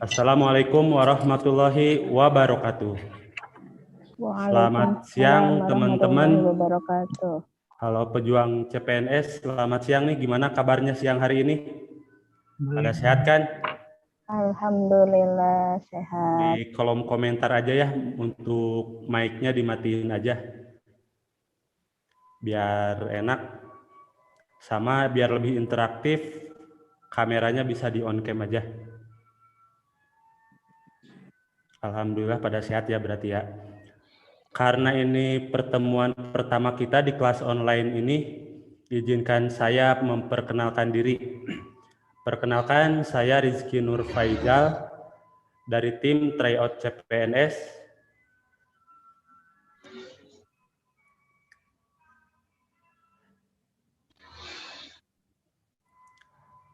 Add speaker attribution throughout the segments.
Speaker 1: Assalamualaikum warahmatullahi wabarakatuh. Selamat siang teman-teman. Halo pejuang CPNS, selamat siang nih. Gimana kabarnya siang hari ini? Pada sehat kan?
Speaker 2: Alhamdulillah sehat.
Speaker 1: Di kolom komentar aja ya, untuk mic-nya dimatiin aja. Biar enak, sama biar lebih interaktif, kameranya bisa di on cam aja. Alhamdulillah pada sehat ya berarti ya. Karena ini pertemuan pertama kita di kelas online ini, izinkan saya memperkenalkan diri. Perkenalkan, saya Rizky Nur Faizal dari tim Tryout CPNS.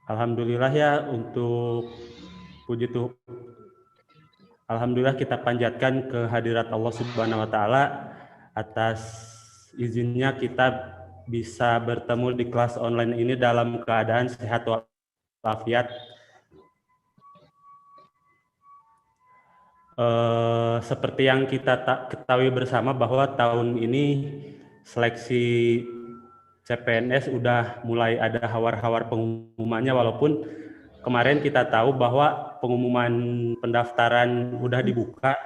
Speaker 1: Alhamdulillah ya, untuk puji Tuhan. Alhamdulillah kita panjatkan kehadirat Allah Subhanahu wa taala atas izinnya kita bisa bertemu di kelas online ini dalam keadaan sehat walafiat. Seperti yang kita ketahui bersama bahwa tahun ini seleksi CPNS udah mulai ada hawar-hawar pengumumannya, walaupun kemarin kita tahu bahwa pengumuman pendaftaran udah dibuka,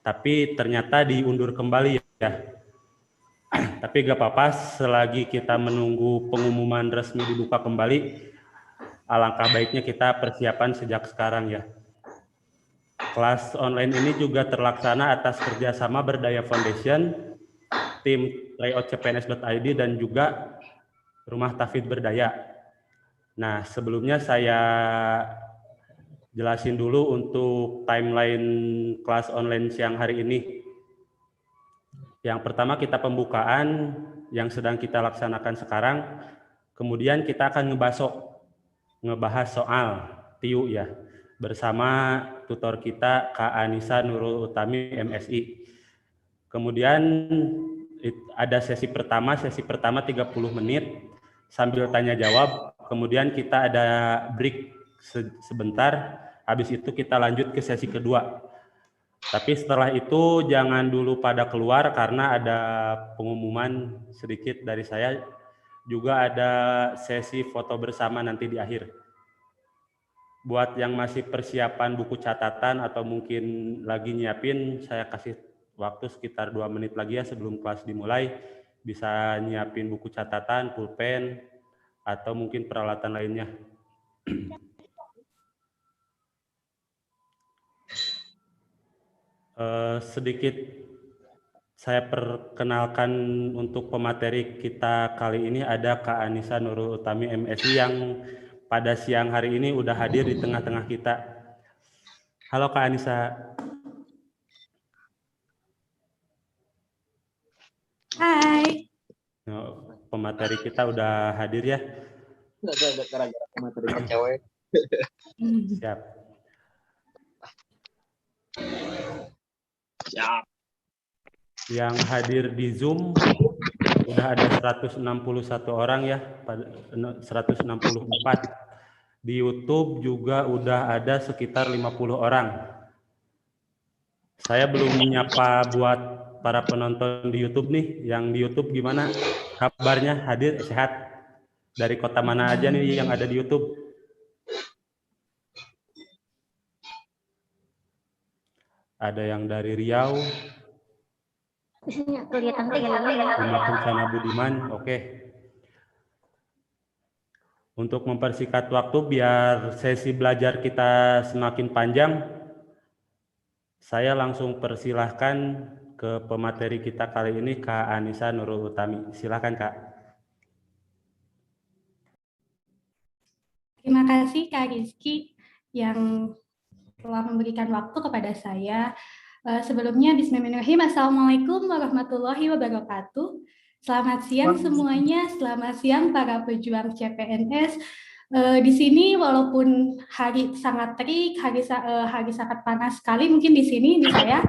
Speaker 1: tapi ternyata diundur kembali ya. Tapi gak apa-apa, selagi kita menunggu pengumuman resmi dibuka kembali, alangkah baiknya kita persiapan sejak sekarang ya. Kelas online ini juga terlaksana atas kerjasama Berdaya Foundation, tim Tryout CPNS.id, dan juga Rumah Tafid Berdaya. Nah, sebelumnya saya jelasin dulu untuk timeline kelas online siang hari ini. Yang pertama kita pembukaan yang sedang kita laksanakan sekarang, kemudian kita akan ngebahas soal TIU ya, bersama tutor kita Kak Anissa Nurul Utami MSI. Kemudian ada sesi pertama 30 menit sambil tanya jawab, kemudian kita ada break sebentar, habis itu kita lanjut ke sesi kedua. Tapi setelah itu jangan dulu pada keluar karena ada pengumuman sedikit dari saya, juga ada sesi foto bersama nanti di akhir. Buat yang masih persiapan buku catatan atau mungkin lagi nyiapin, saya kasih waktu sekitar 2 menit lagi ya sebelum kelas dimulai, bisa nyiapin buku catatan, pulpen, atau mungkin peralatan lainnya. Sedikit saya perkenalkan untuk pemateri kita kali ini, ada Kak Anissa Nurul Utami MSI yang pada siang hari ini udah hadir di tengah-tengah kita. Halo Kak Anissa.
Speaker 3: Hai.
Speaker 1: Pemateri kita udah hadir ya?
Speaker 4: Udah gara-gara pematerinya cewek.
Speaker 1: Siap.
Speaker 4: Siap.
Speaker 1: Yang hadir di Zoom udah ada 161 orang ya, 164. Di YouTube juga udah ada sekitar 50 orang. Saya belum menyapa buat para penonton di YouTube nih. Yang di YouTube gimana kabarnya? Hadir sehat? Dari kota mana aja nih yang ada di YouTube? Ada yang dari Riau, Rumah Kencana Budiman, oke. Untuk mempersingkat waktu biar sesi belajar kita semakin panjang, saya langsung persilahkan ke pemateri kita kali ini, Kak Anissa Nurul Utami. Silakan Kak.
Speaker 3: Terima kasih Kak Rizky yang telah memberikan waktu kepada saya. Sebelumnya, bismillahirrahmanirrahim. Assalamualaikum warahmatullahi wabarakatuh. Selamat siang semuanya, selamat siang para pejuang CPNS. Di sini walaupun hari sangat terik, hari sangat panas sekali, mungkin di sini di saya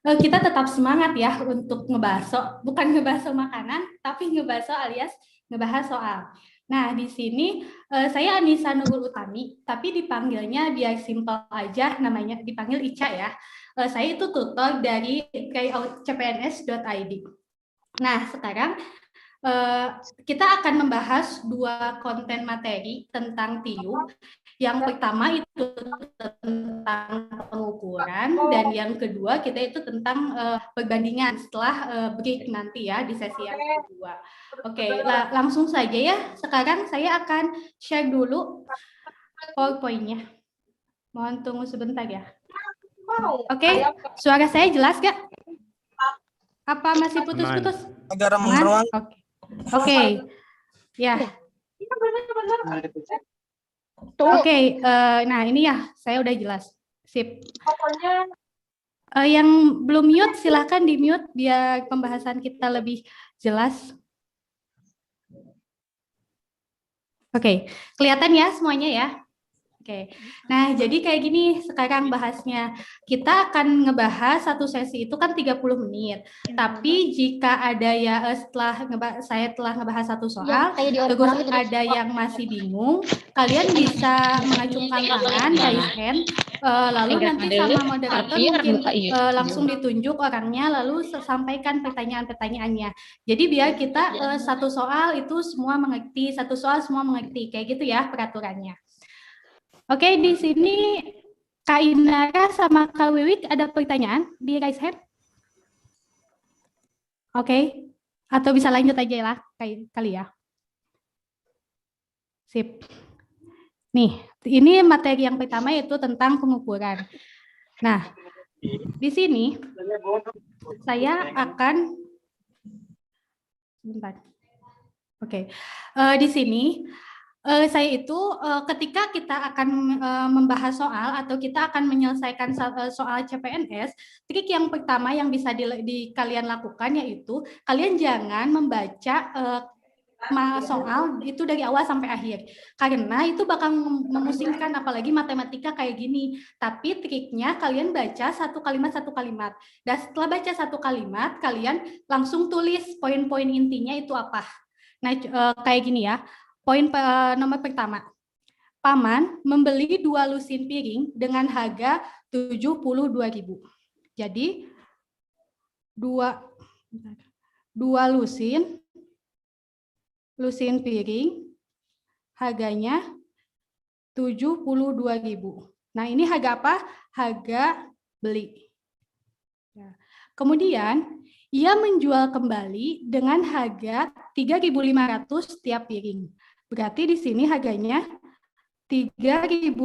Speaker 3: kita tetap semangat ya untuk ngebaso, bukan ngebaso makanan, tapi ngebaso alias ngebahas soal. Nah, di sini saya Anissa Nurul Utami, tapi dipanggilnya biar simple aja, namanya dipanggil Ica ya. Saya itu tutor dari cpns.id. Nah, sekarang kita akan membahas 2 konten materi tentang TIU. Yang pertama itu tentang pengukuran, dan yang kedua kita itu tentang perbandingan setelah break nanti ya di sesi yang kedua. Oke, langsung saja ya. Sekarang saya akan share dulu PowerPoint-nya. Mohon tunggu sebentar ya. Oke, suara saya jelas gak? Apa masih putus-putus?
Speaker 2: Agak remang-remang.
Speaker 3: Oke. Ya. Oke, nah ini ya, saya udah jelas. Sip. Yang belum mute, silahkan di-mute biar pembahasan kita lebih jelas. Oke, kelihatan ya semuanya ya? Oke, nah jadi kayak gini sekarang bahasnya. Kita akan ngebahas satu sesi itu kan 30 menit. Tapi jika ada ya saya telah ngebahas satu soal, terus ada yang masih bingung, kalian bisa mengacungkan tangan, raise hand, lalu nanti sama moderator mungkin langsung ditunjuk orangnya, lalu sampaikan pertanyaan-pertanyaannya. Jadi biar kita satu soal itu semua mengerti, satu soal semua mengerti, kayak gitu ya peraturannya. Oke, di sini Kak Inara sama Kak Wiwik ada pertanyaan di raise hand? Oke, atau bisa lanjut aja lah kali ya. Sip. Nih, ini materi yang pertama yaitu tentang pengukuran. Nah, di sini saya akan sebentar. Oke, di sini saya itu ketika kita akan membahas soal atau kita akan menyelesaikan soal CPNS, trik yang pertama yang bisa kalian lakukan yaitu kalian jangan membaca soal itu dari awal sampai akhir, karena itu bakal memusingkan, apalagi matematika kayak gini. Tapi triknya kalian baca satu kalimat, dan setelah baca satu kalimat kalian langsung tulis poin-poin intinya itu apa. Nah, kayak gini ya. Poin nomor pertama, Paman membeli 2 lusin piring dengan harga 72.000. Jadi 2 lusin piring harganya 72.000. Nah, ini harga apa? Harga beli. Kemudian ia menjual kembali dengan harga 3.500 setiap piring. Berarti di sini harganya 3.500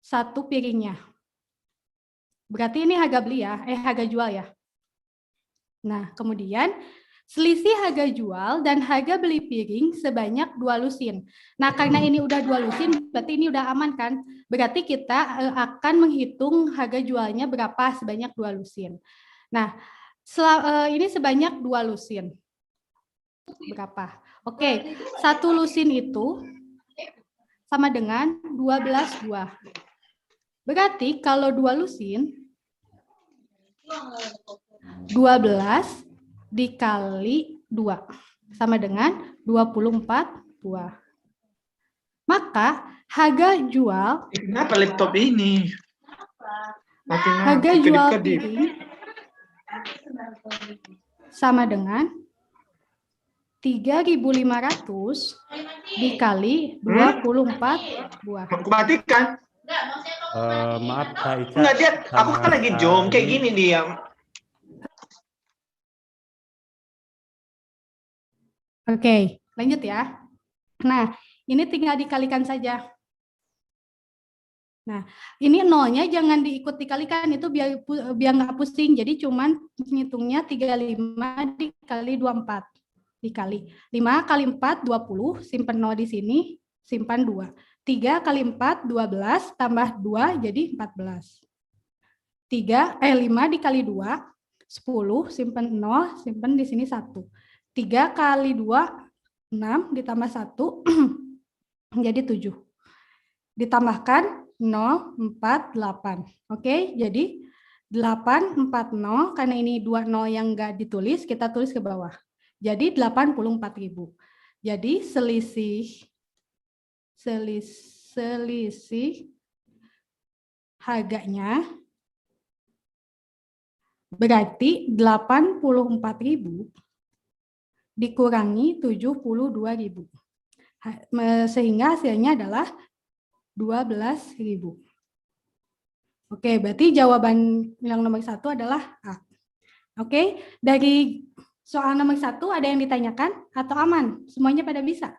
Speaker 3: satu piringnya. Berarti ini harga beli ya, harga jual ya. Nah, kemudian selisih harga jual dan harga beli piring sebanyak 2 lusin. Nah, karena ini udah 2 lusin, berarti ini udah aman kan? Berarti kita akan menghitung harga jualnya berapa sebanyak 2 lusin. Nah, ini sebanyak 2 lusin. Berapa? Oke, 1 lusin itu sama dengan 12 buah. Berarti kalau 2 lusin, 12 dikali 2 sama dengan 24 buah. Maka harga jual,
Speaker 2: kenapa laptop ini?
Speaker 3: Harga jual piring sama dengan 3.500 dikali 24 buah.
Speaker 2: Aku matikan.
Speaker 1: Maaf Kak Ica.
Speaker 2: Enggak, dia aku kan lagi jom kayak gini dia.
Speaker 3: Oke, lanjut ya. Nah, ini tinggal dikalikan saja. Nah, ini nolnya jangan diikut dikalikan, itu biar nggak pusing. Jadi cuman ngitungnya 35 dikali 24. Dikali 5 kali 4 20, simpan 0 di sini, simpan 2. 3 kali 4 12 tambah 2 jadi 14. 5 dikali 2 10, simpan 0, simpan di sini 1. 3 kali 2 6 ditambah 1 jadi 7. Ditambahkan 0 4 8. Oke, jadi 840, karena ini 2 0 yang enggak ditulis, kita tulis ke bawah. Jadi 84.000. Jadi selisih harganya berarti 84.000 dikurangi 72.000. Sehingga hasilnya adalah 12.000. Oke, berarti jawaban yang nomor 1 adalah A. Oke, dari soal nomor 1 ada yang ditanyakan atau aman? Semuanya pada bisa?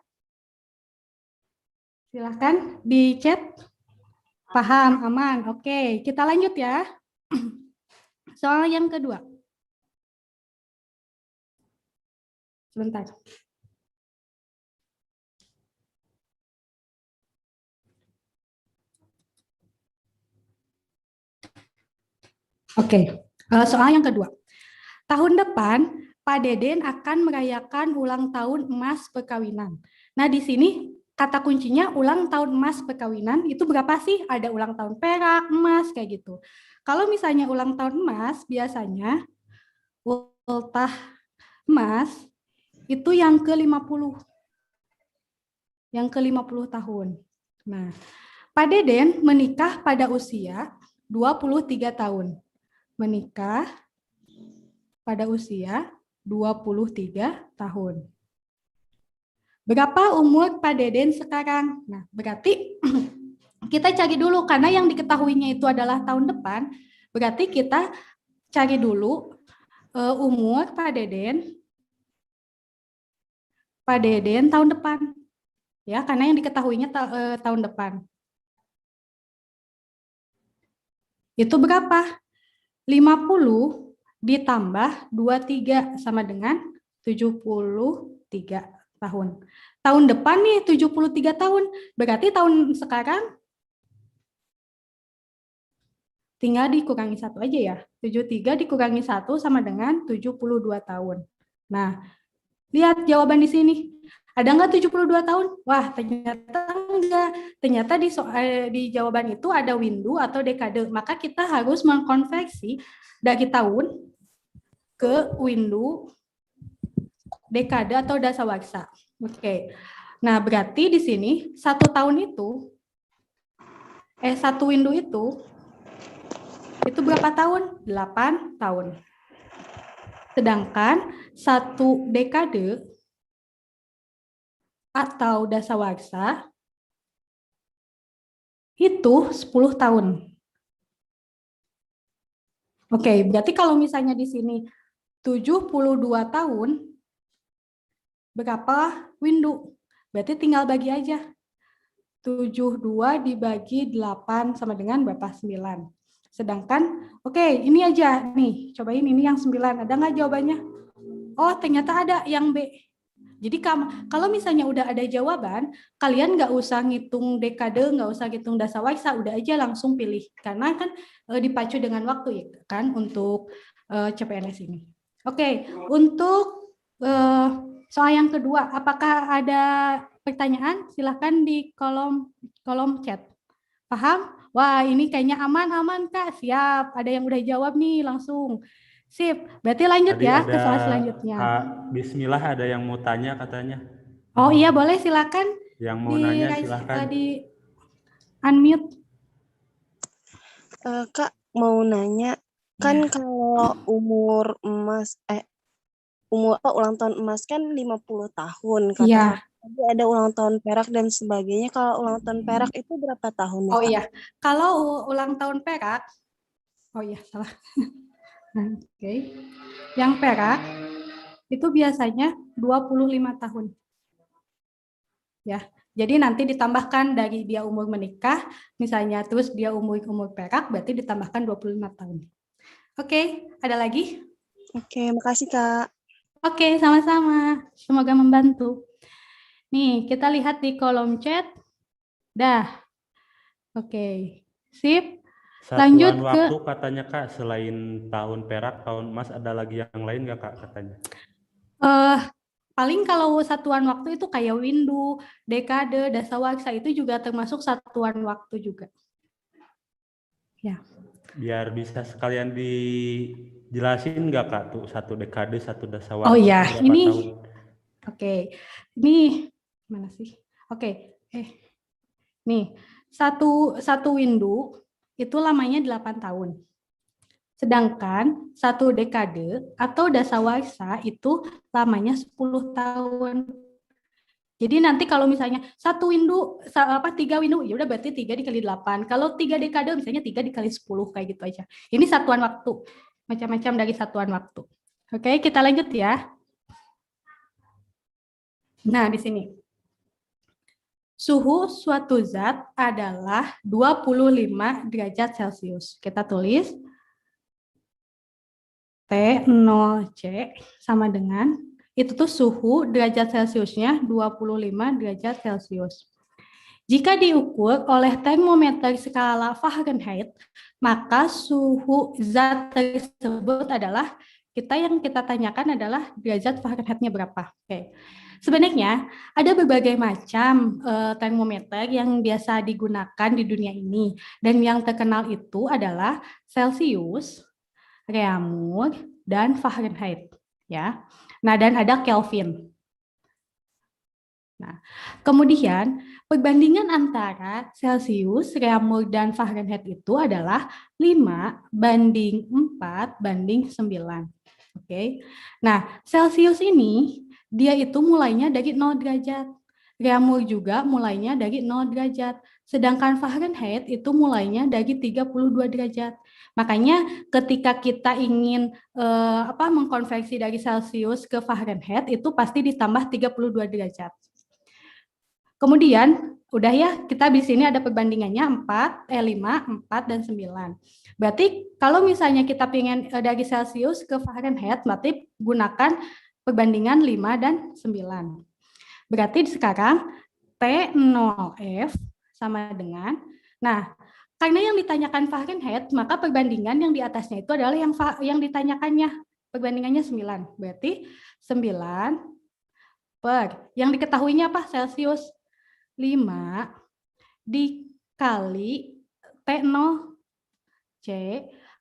Speaker 3: Silahkan di chat. Paham, aman. Oke, kita lanjut ya. Soal yang kedua. Sebentar. Oke, soal yang kedua. Tahun depan, Pak Deden akan merayakan ulang tahun emas perkawinan. Nah, di sini kata kuncinya ulang tahun emas perkawinan itu berapa sih? Ada ulang tahun perak, emas, kayak gitu. Kalau misalnya ulang tahun emas, biasanya ultah emas itu yang ke-50. Yang ke-50 tahun. Nah, Pak Deden menikah pada usia 23 tahun. Menikah pada usia 23 tahun. Berapa umur Pak Deden sekarang? Nah, berarti kita cari dulu, karena yang diketahuinya itu adalah tahun depan, berarti kita cari dulu umur Pak Deden tahun depan. Ya, karena yang diketahuinya tahun depan. Itu berapa? 50 ditambah 23 sama dengan 73 tahun. Tahun depan nih 73 tahun. Berarti tahun sekarang tinggal dikurangi 1 aja ya. 73 dikurangi 1 sama dengan 72 tahun. Nah, lihat jawaban di sini. Ada nggak 72 tahun? Wah, ternyata enggak. Ternyata di jawaban itu ada windu atau dekade. Maka kita harus mengkonversi dari tahun ke windu, dekade atau dasawarsa. Oke. Nah, berarti di sini 1 tahun itu, 1 windu itu berapa tahun? 8 tahun. Sedangkan 1 dekade atau dasawarsa itu 10 tahun. Oke, berarti kalau misalnya di sini 72 tahun, berapa windu? Berarti tinggal bagi aja. 72 dibagi 8 sama dengan berapa? 9. Sedangkan, oke, ini aja nih, cobain ini yang 9. Ada nggak jawabannya? Oh, ternyata ada yang B. Jadi kalau misalnya udah ada jawaban, kalian nggak usah ngitung dekade, nggak usah ngitung dasawarsa, udah aja langsung pilih. Karena kan dipacu dengan waktu ya kan untuk CPNS ini. Oke, untuk soal yang kedua, apakah ada pertanyaan? Silahkan di kolom chat. Paham? Wah, ini kayaknya aman Kak. Siap. Ada yang udah jawab nih langsung. Sip, berarti lanjut
Speaker 1: Tadi
Speaker 3: ya
Speaker 1: ada
Speaker 3: ke soal selanjutnya.
Speaker 1: Bismillah ada yang mau tanya katanya.
Speaker 3: Oh iya, boleh silakan.
Speaker 1: Yang mau nanya silakan.
Speaker 3: Di unmute.
Speaker 5: Kak, mau nanya, kan kalau umur emas, ulang tahun emas kan 50 tahun. Kata tadi ada ulang tahun perak dan sebagainya. Kalau ulang tahun perak itu berapa tahun?
Speaker 3: Oh iya, kalau ulang tahun perak, oh iya salah. Oke. Yang perak itu biasanya 25 tahun. Ya. Jadi nanti ditambahkan dari dia umur menikah, misalnya terus dia umur perak, berarti ditambahkan 25 tahun. Oke, ada lagi?
Speaker 5: Oke, makasih Kak.
Speaker 3: Oke, sama-sama. Semoga membantu. Nih, kita lihat di kolom chat. Dah. Oke. Sip.
Speaker 1: Satuan
Speaker 3: Lanjut
Speaker 1: waktu katanya Kak, selain tahun perak, tahun emas ada lagi yang lain nggak Kak katanya?
Speaker 3: Paling kalau satuan waktu itu kayak windu, dekade, dasawarsa itu juga termasuk satuan waktu juga. Ya.
Speaker 1: Biar bisa sekalian dijelasin nggak Kak tuh 1 dekade, 1 dasawarsa?
Speaker 3: Oh ya, ini Oke, ini mana sih? Oke, nih satu window itu lamanya 8 tahun. Sedangkan satu dekade atau dasawarsa itu lamanya 10 tahun. Jadi nanti kalau misalnya satu window, 3 window, ya udah berarti 3 dikali 8. Kalau 3 dekade misalnya 3 dikali 10 kayak gitu aja. Ini satuan waktu, macam-macam dari satuan waktu. Oke, kita lanjut ya. Nah, di sini. Suhu suatu zat adalah 25 derajat Celcius. Kita tulis T0C sama dengan, itu tuh suhu derajat Celciusnya 25 derajat Celcius. Jika diukur oleh termometer skala Fahrenheit, maka suhu zat tersebut adalah, yang kita tanyakan adalah derajat Fahrenheit-nya berapa. Oke. Sebenarnya ada berbagai macam termometer yang biasa digunakan di dunia ini, dan yang terkenal itu adalah Celsius, Reaumur, dan Fahrenheit, ya. Nah, dan ada Kelvin. Nah, kemudian perbandingan antara Celsius, Reaumur, dan Fahrenheit itu adalah 5:4:9. Oke. Nah, Celsius ini dia itu mulainya dari 0 derajat. Reaumur juga mulainya dari 0 derajat. Sedangkan Fahrenheit itu mulainya dari 32 derajat. Makanya ketika kita ingin mengkonversi dari Celsius ke Fahrenheit itu pasti ditambah 32 derajat. Kemudian udah ya, kita di sini ada perbandingannya 5, 4, dan 9. Berarti kalau misalnya kita ingin dari Celsius ke Fahrenheit, berarti gunakan perbandingan 5 dan 9. Berarti sekarang T0F sama dengan, nah karena yang ditanyakan Fahrenheit, maka perbandingan yang di atasnya itu adalah yang ditanyakannya, perbandingannya 9. Berarti 9 per, yang diketahuinya apa? Celsius. 5 dikali T0C,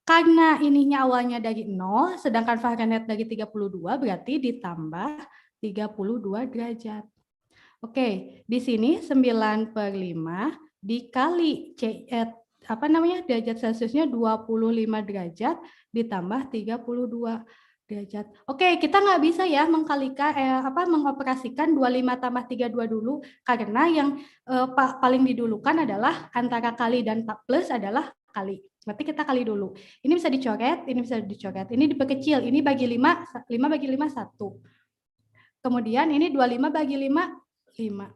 Speaker 3: karena ininya awalnya dari 0, sedangkan Fahrenheit dari 32, berarti ditambah 32 derajat. Oke, di sini 9 per 5 dikali derajat Celsiusnya 25 derajat ditambah 32 derajat. Oke, kita nggak bisa ya mengoperasikan 25 tambah 32 dulu, karena yang paling didulukan adalah antara kali dan plus adalah kali. Berarti kita kali dulu. Ini bisa dicoret, ini bisa dicoret. Ini diperkecil, ini bagi 5, 5 bagi 5, 1. Kemudian ini 25 bagi 5, 5.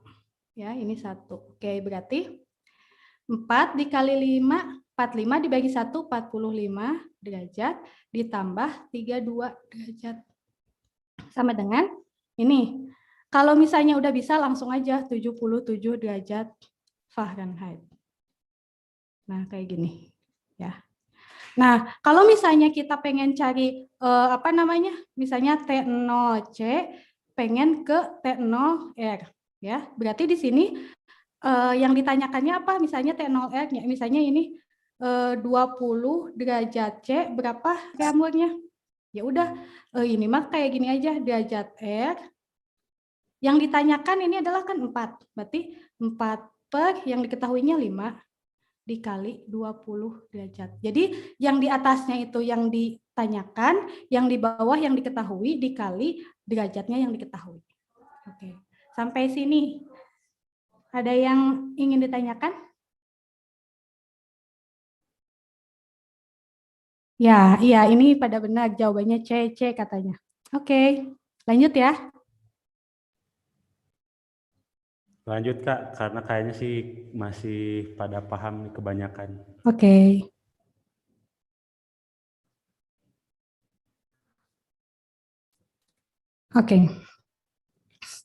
Speaker 3: Ya, ini 1. Oke, berarti 4 dikali 5, 45 dibagi 1, 45 derajat, ditambah 32 derajat. Sama dengan ini. Kalau misalnya udah bisa, langsung aja 77 derajat Fahrenheit. Nah, kayak gini. Ya. Nah, kalau misalnya kita pengen cari misalnya T0C pengen ke T0R, ya. Berarti di sini yang ditanyakannya apa? Misalnya T0R, misalnya ini 20 derajat C, berapa Reaumurnya? Ya udah, ini mah kayak gini aja, derajat R. Yang ditanyakan ini adalah kan 4. Berarti 4 per yang diketahuinya 5 dikali 20 derajat. Jadi yang di atasnya itu yang ditanyakan, yang di bawah yang diketahui dikali derajatnya yang diketahui. Oke. Sampai sini ada yang ingin ditanyakan? Ya, iya, ini pada benar jawabannya C katanya. Oke, lanjut ya.
Speaker 1: Lanjut Kak, karena kayaknya sih masih pada paham nih kebanyakan.
Speaker 3: Oke. Oke.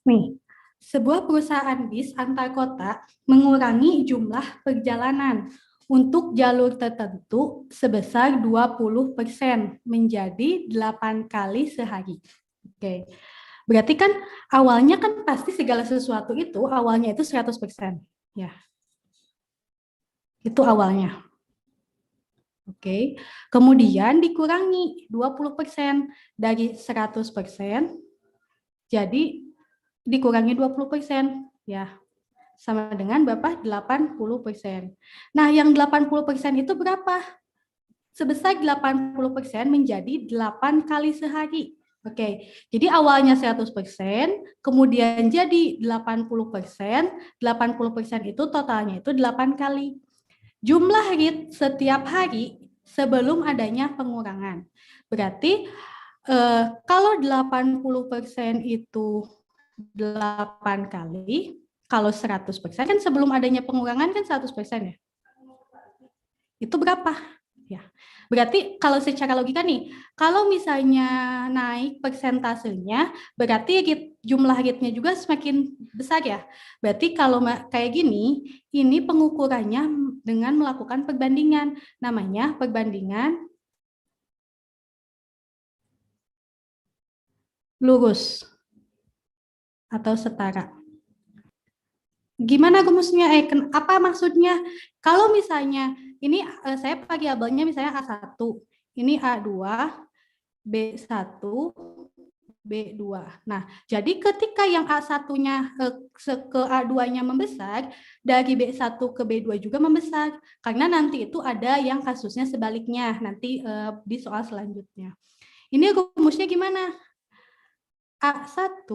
Speaker 3: Nih, sebuah perusahaan bis antar kota mengurangi jumlah perjalanan untuk jalur tertentu sebesar 20% menjadi 8 kali sehari. Oke. Berarti kan awalnya kan pasti segala sesuatu itu awalnya itu 100%. Ya. Itu awalnya. Oke. Kemudian dikurangi 20% dari 100% jadi dikurangi 20%, ya. Sama dengan berapa? 80%. Nah, yang 80% itu berapa? Sebesar 80% menjadi 8 kali sehari. Oke, jadi awalnya 100%, kemudian jadi 80%, 80% itu totalnya itu 8 kali. Jumlah RIT setiap hari sebelum adanya pengurangan. Berarti kalau 80% itu 8 kali, kalau 100% kan sebelum adanya pengurangan kan 100% ya. Itu berapa? Ya. Berarti kalau secara logika nih, kalau misalnya naik persentasenya, berarti jumlah RIT-nya juga semakin besar ya. Berarti kalau kayak gini, ini pengukurannya dengan melakukan perbandingan. Namanya perbandingan lurus atau setara. Gimana rumusnya? Apa maksudnya? Kalau misalnya ini saya variabelnya misalnya A1, ini A2, B1, B2. Nah, jadi ketika yang A1-nya ke A2-nya membesar, dari B1 ke B2 juga membesar. Karena nanti itu ada yang kasusnya sebaliknya, nanti di soal selanjutnya. Ini rumusnya gimana? A1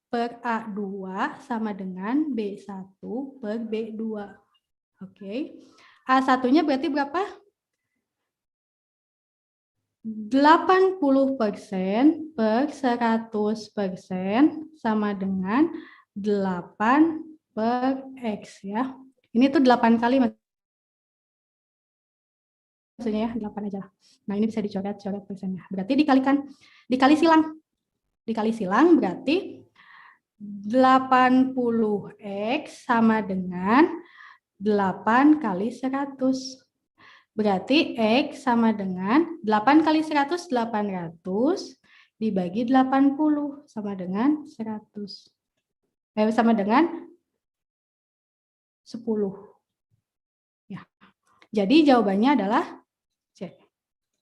Speaker 3: per A2 sama dengan B1 per B2. Oke. A1-nya berarti berapa? 80% per 100% sama dengan 8 per X ya. Ini tuh 8 kali maksudnya ya, 8 aja lah. Nah, ini bisa dicoret-coret persennya. Berarti dikali silang. Dikali silang berarti 80X sama dengan 8 kali 100. Berarti X sama dengan 8 kali 100, 800 dibagi 80 sama dengan 100. Sama dengan 10. Ya. Jadi jawabannya adalah C.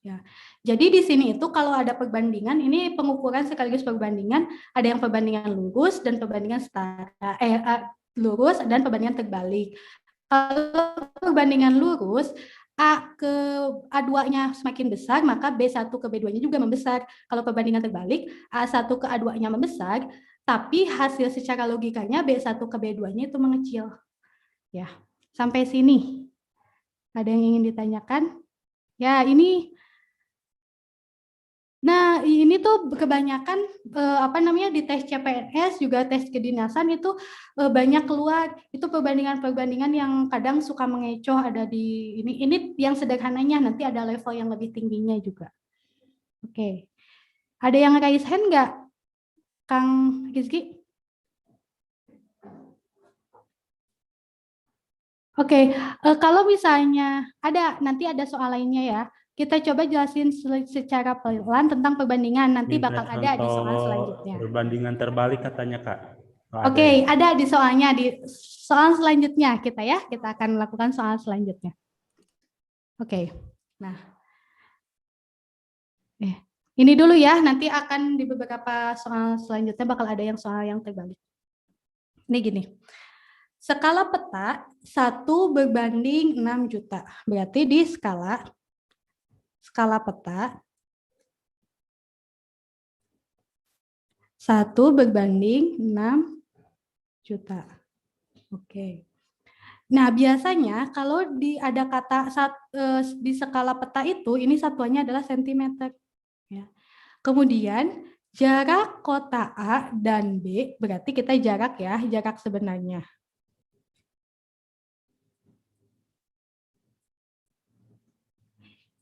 Speaker 3: Ya. Jadi di sini itu kalau ada perbandingan, ini pengukuran sekaligus perbandingan, ada yang perbandingan lurus dan perbandingan setara, lurus dan perbandingan terbalik. Kalau perbandingan lurus, A2-nya semakin besar, maka B1 ke B2-nya juga membesar. Kalau perbandingan terbalik, A1 ke A2-nya membesar, tapi hasil secara logikanya B1 ke B2-nya itu mengecil. Ya, sampai sini. Ada yang ingin ditanyakan? Ya, ini. Nah, ini tuh kebanyakan di tes CPNS juga tes kedinasan itu banyak keluar itu perbandingan-perbandingan yang kadang suka mengecoh ada di ini. Ini yang sederhananya, nanti ada level yang lebih tingginya juga. Oke. Ada yang raise hand nggak, Kang Rizky? Oke, kalau misalnya nanti ada soal lainnya ya. Kita coba jelasin secara pelan tentang perbandingan. Nanti bakal ada di soal selanjutnya.
Speaker 1: Perbandingan terbalik katanya, Kak.
Speaker 3: Oke, ada di soalnya. Di soal selanjutnya kita akan melakukan soal selanjutnya. Oke, nah. Ini dulu ya, nanti akan di beberapa soal selanjutnya bakal ada yang soal yang terbalik. Ini gini. Skala peta 1 berbanding 6 juta. Berarti di skala peta 1 berbanding 6 juta. Oke. Nah, biasanya kalau ada kata di skala peta itu, ini satuannya adalah sentimeter. Ya. Kemudian jarak kota A dan B, berarti kita jarak sebenarnya.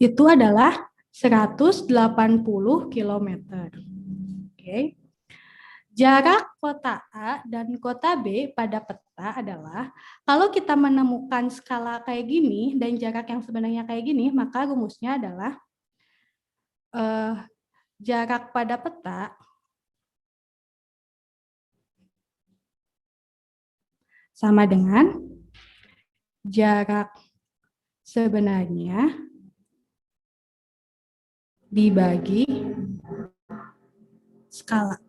Speaker 3: Itu adalah 180 km. Oke. Jarak kota A dan kota B pada peta adalah, kalau kita menemukan skala kayak gini dan jarak yang sebenarnya kayak gini, maka rumusnya adalah jarak pada peta sama dengan jarak sebenarnya dibagi skala.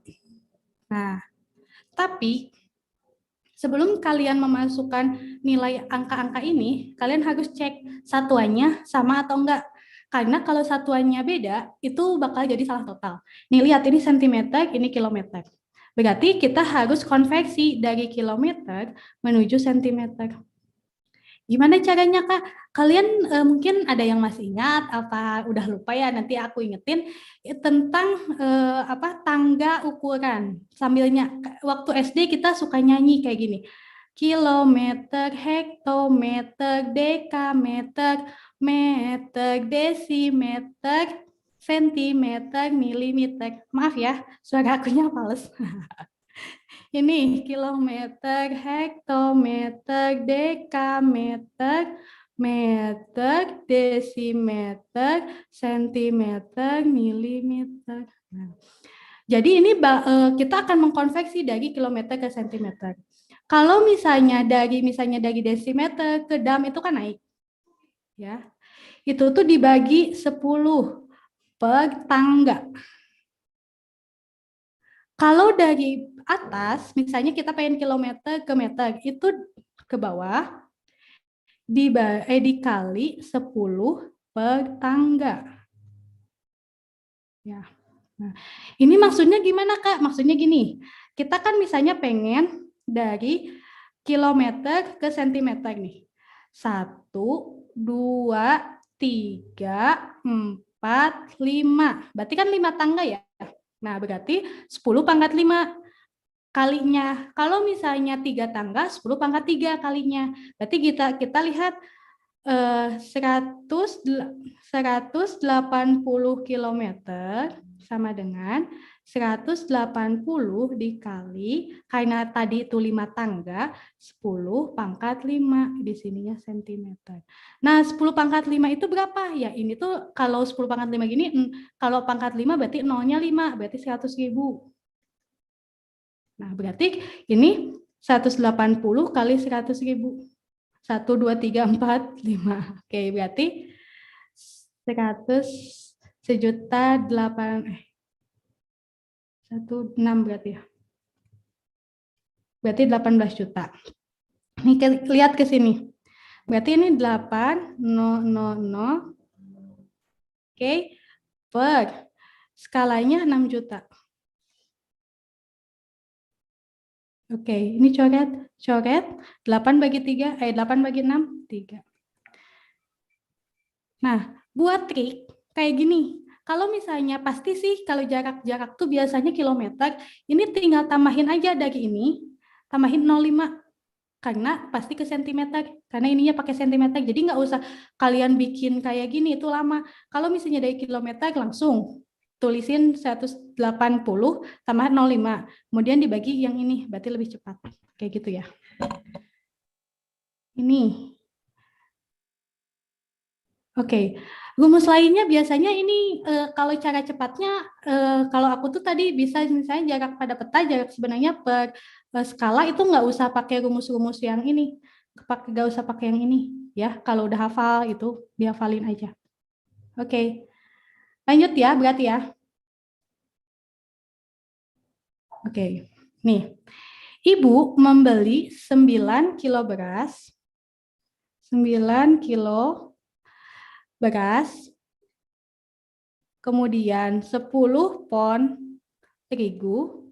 Speaker 3: Nah, Tapi sebelum kalian memasukkan nilai angka-angka ini, kalian harus cek satuannya sama atau enggak. Karena kalau satuannya beda, itu bakal jadi salah total. Nih lihat, ini sentimeter, ini kilometer. Berarti kita harus konversi dari kilometer menuju sentimeter. Gimana caranya, Kak? Kalian mungkin ada yang masih ingat, apa udah lupa ya, nanti aku ingetin tentang tangga ukuran. Sambilnya, waktu SD kita suka nyanyi kayak gini. Kilometer, hektometer, dekameter, meter, desimeter, sentimeter, milimeter. Maaf ya, suara akunya fals. Ini kilometer, hektometer, dekameter, meter, desimeter, sentimeter, milimeter. Nah, jadi ini kita akan mengkonversi dari kilometer ke sentimeter. Kalau misalnya dari desimeter ke dam itu kan naik. Ya. Itu tuh dibagi 10 per tangga. Kalau dari atas, misalnya kita pengen kilometer ke meter, itu ke bawah, dikali 10 per tangga. Ya. Nah, ini maksudnya gimana, Kak? Maksudnya gini, kita kan misalnya pengen dari kilometer ke sentimeter nih. 1, 2, 3, 4, 5. Berarti kan 5 tangga ya? Nah, berarti 10 pangkat 5 kalinya. Kalau misalnya 3 tangga, 10 pangkat 3 kalinya. Berarti kita lihat 180 km sama dengan 180 dikali, karena tadi itu 5 tangga, 10 pangkat 5, di sininya sentimeter. Nah, 10 pangkat 5 itu berapa? Ya, ini tuh kalau 10 pangkat 5 gini, kalau pangkat 5 berarti nolnya 5, berarti 100.000. Nah, berarti ini 180 kali 100.000. 1, 2, 3, 4, 5. Oke, berarti 1.6 berarti ya. Berarti 18 juta. Nih lihat ke sini. Berarti ini 8.000. Oke, per skalanya 6 juta. Oke, ini coret 8 bagi 3, 8 bagi 6, 3. Nah, buat trik kayak gini. Kalau misalnya pasti sih kalau jarak tuh biasanya kilometer, ini tinggal tambahin aja dari ini, tambahin 0,5. Karena pasti ke sentimeter, karena ininya pakai sentimeter. Jadi nggak usah kalian bikin kayak gini, itu lama. Kalau misalnya dari kilometer langsung tulisin 180 tambah 0,5. Kemudian dibagi yang ini, berarti lebih cepat. Kayak gitu ya. Ini. Oke, rumus lainnya biasanya ini kalau cara cepatnya, kalau aku tuh tadi bisa misalnya jarak pada peta, jarak sebenarnya per skala itu nggak usah pakai rumus-rumus yang ini, nggak usah pakai yang ini ya. Kalau udah hafal itu dihafalin aja. Oke, lanjut ya berarti ya. Oke, nih, ibu membeli 9 kilo beras, 9 kilo beras, kemudian 10 pon terigu.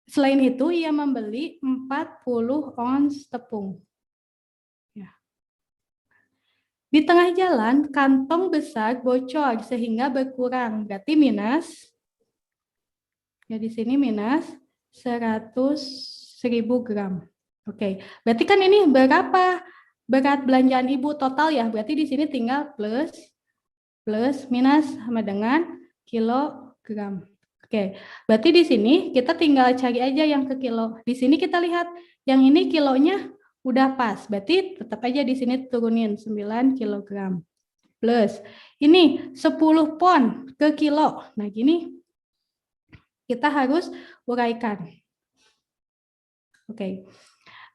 Speaker 3: Selain itu, ia membeli 40 ons tepung. Ya. Di tengah jalan, kantong besar bocor sehingga berkurang. Berarti minus, ya di sini minus 100.000 gram. Oke, berarti kan ini berapa berat belanjaan ibu total ya? Berarti di sini tinggal plus minus sama dengan kilogram. Oke, berarti di sini kita tinggal cari aja yang ke kilo. Di sini kita lihat yang ini kilonya udah pas. Berarti tetap aja di sini turunin 9 kilogram. Plus ini 10 pon ke kilo. Nah, gini kita harus uraikan. Oke.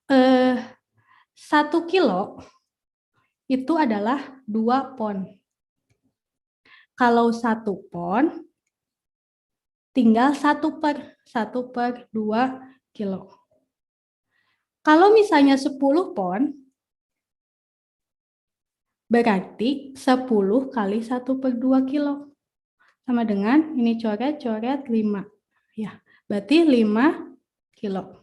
Speaker 3: 1 kilo itu adalah 2 pon. Kalau 1 pon tinggal 1/2 kilo. Kalau misalnya 10 pon, berarti 10 kali 1/2 kilo. Sama dengan, ini coret-coret 5. Ya, berarti 5 kilo.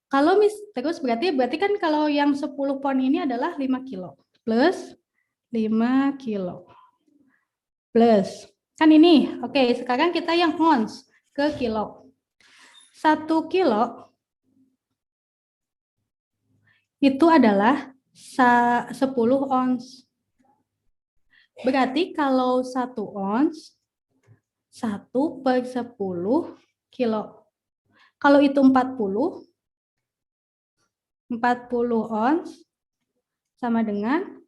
Speaker 3: Kalau terus berarti kan kalau yang 10 pon ini adalah 5 kilo. Plus 5 kilo. Plus, kan ini, oke, sekarang kita yang ons ke kilo. 1 kilo itu adalah 10 ons. Berarti kalau 1 ons, 1/10 kilo. Kalau itu 40 ons sama dengan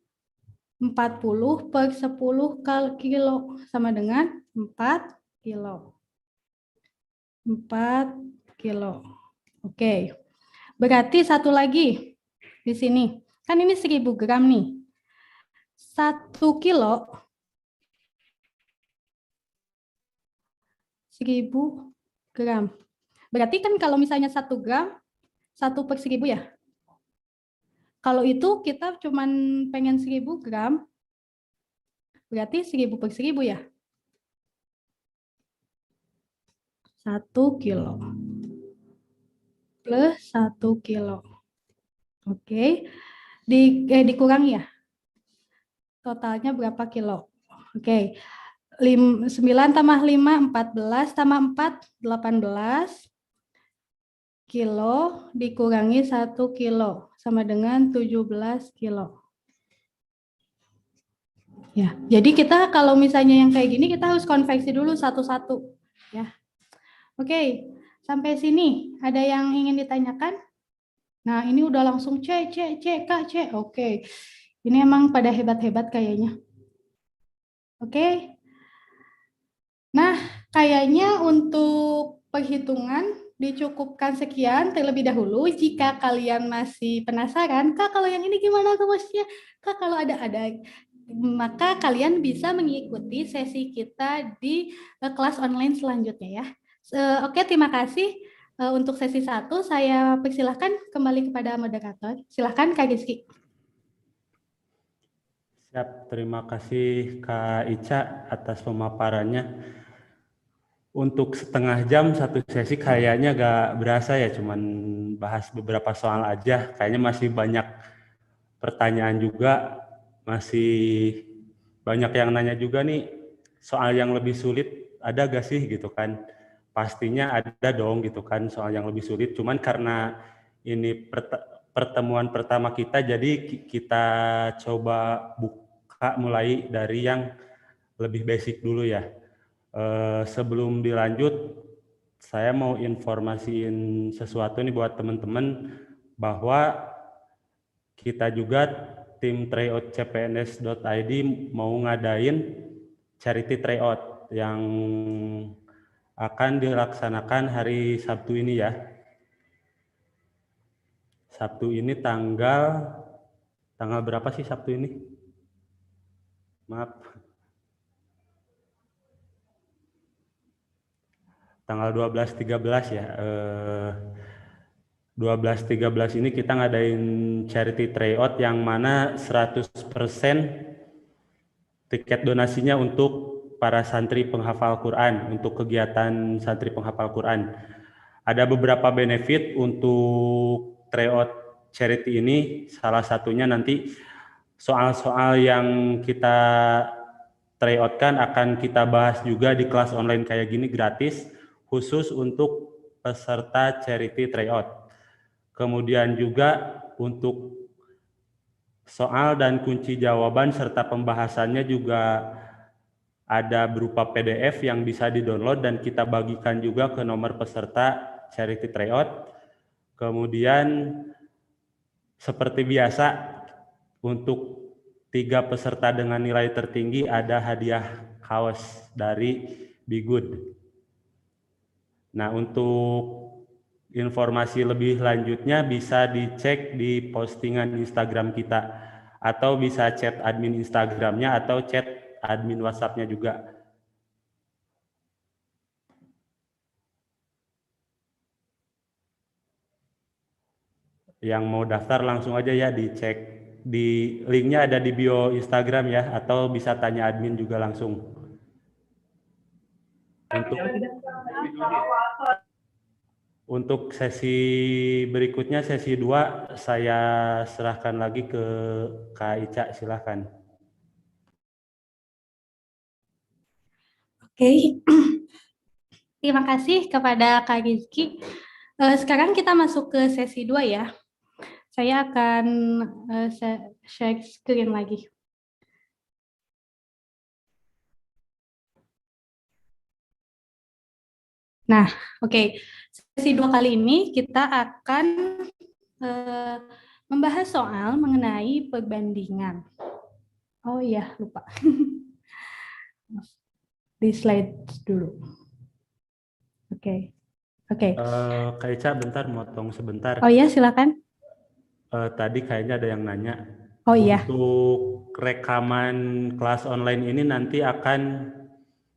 Speaker 3: 40/10 kilo sama dengan 4 kilo. 4 kilo. Oke. Berarti satu lagi di sini. Kan ini 1000 gram nih. 1 kilo 1000 gram. Berarti kan kalau misalnya 1 gram 1/1000 ya. Kalau itu kita cuman pengen 1000 gram, berarti 1000/1000 ya. 1 kilo. Plus 1 kilo. Oke. Dikurangi ya. Totalnya berapa kilo? Oke. 9 tambah 5, 14, tambah 4, 18. Kilo dikurangi 1 kilo sama dengan 17 kilo. Ya, jadi kita kalau misalnya yang kayak gini kita harus konveksi dulu satu-satu, ya. Oke, sampai sini ada yang ingin ditanyakan? Nah, ini udah langsung C, Kak, C. Oke. Ini emang pada hebat-hebat kayaknya. Oke. Nah, kayaknya untuk perhitungan dicukupkan sekian terlebih dahulu. Jika kalian masih penasaran, Kak kalau yang ini gimana rumusnya? Kak kalau ada maka kalian bisa mengikuti sesi kita di kelas online selanjutnya ya. Oke, terima kasih. Untuk sesi 1 saya persilahkan kembali kepada moderator. Silahkan Kak Rizky.
Speaker 1: Siap, terima kasih Kak Ica atas pemaparannya. Untuk setengah jam satu sesi kayaknya gak berasa ya, cuman bahas beberapa soal aja. Kayaknya masih banyak pertanyaan juga, masih banyak yang nanya juga nih, soal yang lebih sulit ada gak sih gitu kan. Pastinya ada dong gitu kan soal yang lebih sulit, cuman karena ini pertemuan pertama kita, jadi kita coba buka mulai dari yang lebih basic dulu ya. Sebelum dilanjut, saya mau informasiin sesuatu nih buat teman-teman bahwa kita juga tim tryout cpns.id mau ngadain charity tryout yang akan dilaksanakan hari Sabtu ini ya. Sabtu ini tanggal berapa sih Sabtu ini? Maaf. Tanggal 12-13 ya. 12-13 ini kita ngadain charity tryout yang mana 100% tiket donasinya untuk para santri penghafal Quran, untuk kegiatan santri penghafal Quran. Ada beberapa benefit untuk tryout charity ini, salah satunya nanti soal-soal yang kita tryoutkan akan kita bahas juga di kelas online kayak gini gratis, khusus untuk peserta charity tryout. Kemudian juga untuk soal dan kunci jawaban serta pembahasannya juga ada berupa PDF yang bisa di-download dan kita bagikan juga ke nomor peserta charity tryout. Kemudian seperti biasa untuk 3 peserta dengan nilai tertinggi ada hadiah kaos dari Be Good. Nah, untuk informasi lebih lanjutnya bisa dicek di postingan Instagram kita atau bisa chat admin Instagramnya atau chat admin WhatsApp-nya juga. Yang mau daftar langsung aja ya, dicek di linknya ada di bio Instagram ya, atau bisa tanya admin juga langsung. Untuk sesi berikutnya, sesi 2, saya serahkan lagi ke Kak Ica, silahkan.
Speaker 3: Oke, terima kasih kepada Kak Rizky. Sekarang kita masuk ke sesi 2 ya. Saya akan share screen lagi. Nah, oke. Sesi 2 kali ini kita akan membahas soal mengenai perbandingan. Oh iya, lupa. Di slide dulu. Oke.
Speaker 1: Kak Ica, bentar, motong sebentar.
Speaker 3: Oh iya, silakan.
Speaker 1: Tadi kayaknya ada yang nanya.
Speaker 3: Oh iya.
Speaker 1: Untuk rekaman kelas online ini nanti akan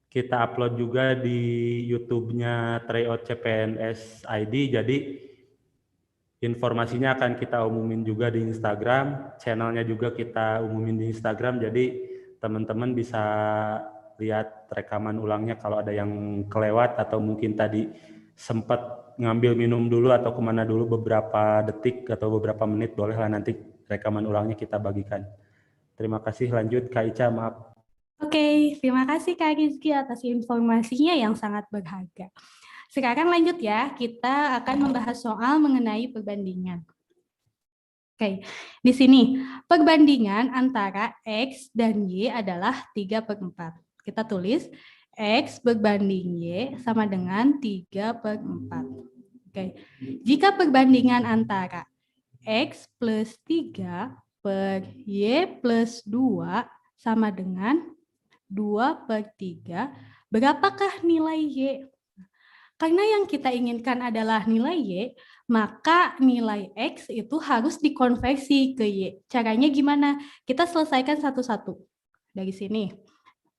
Speaker 1: kita upload juga di YouTube-nya Tryout CPNS ID. Jadi informasinya akan kita umumin juga di Instagram. Channelnya juga kita umumin di Instagram. Jadi teman-teman bisa lihat rekaman ulangnya kalau ada yang kelewat atau mungkin tadi sempat ngambil minum dulu atau kemana dulu beberapa detik atau beberapa menit, bolehlah nanti rekaman ulangnya kita bagikan. Terima kasih, lanjut Kak Ica, maaf.
Speaker 3: Oke, terima kasih Kak Rizky atas informasinya yang sangat berharga. Sekarang lanjut ya, kita akan membahas soal mengenai perbandingan. Oke, di sini perbandingan antara X dan Y adalah 3/4. Kita tulis X berbanding Y sama dengan 3/4. Oke. Jika perbandingan antara X plus 3 per Y plus 2 sama dengan 2/3, berapakah nilai Y? Karena yang kita inginkan adalah nilai Y, maka nilai X itu harus dikonversi ke Y. Caranya gimana? Kita selesaikan satu-satu. Dari sini.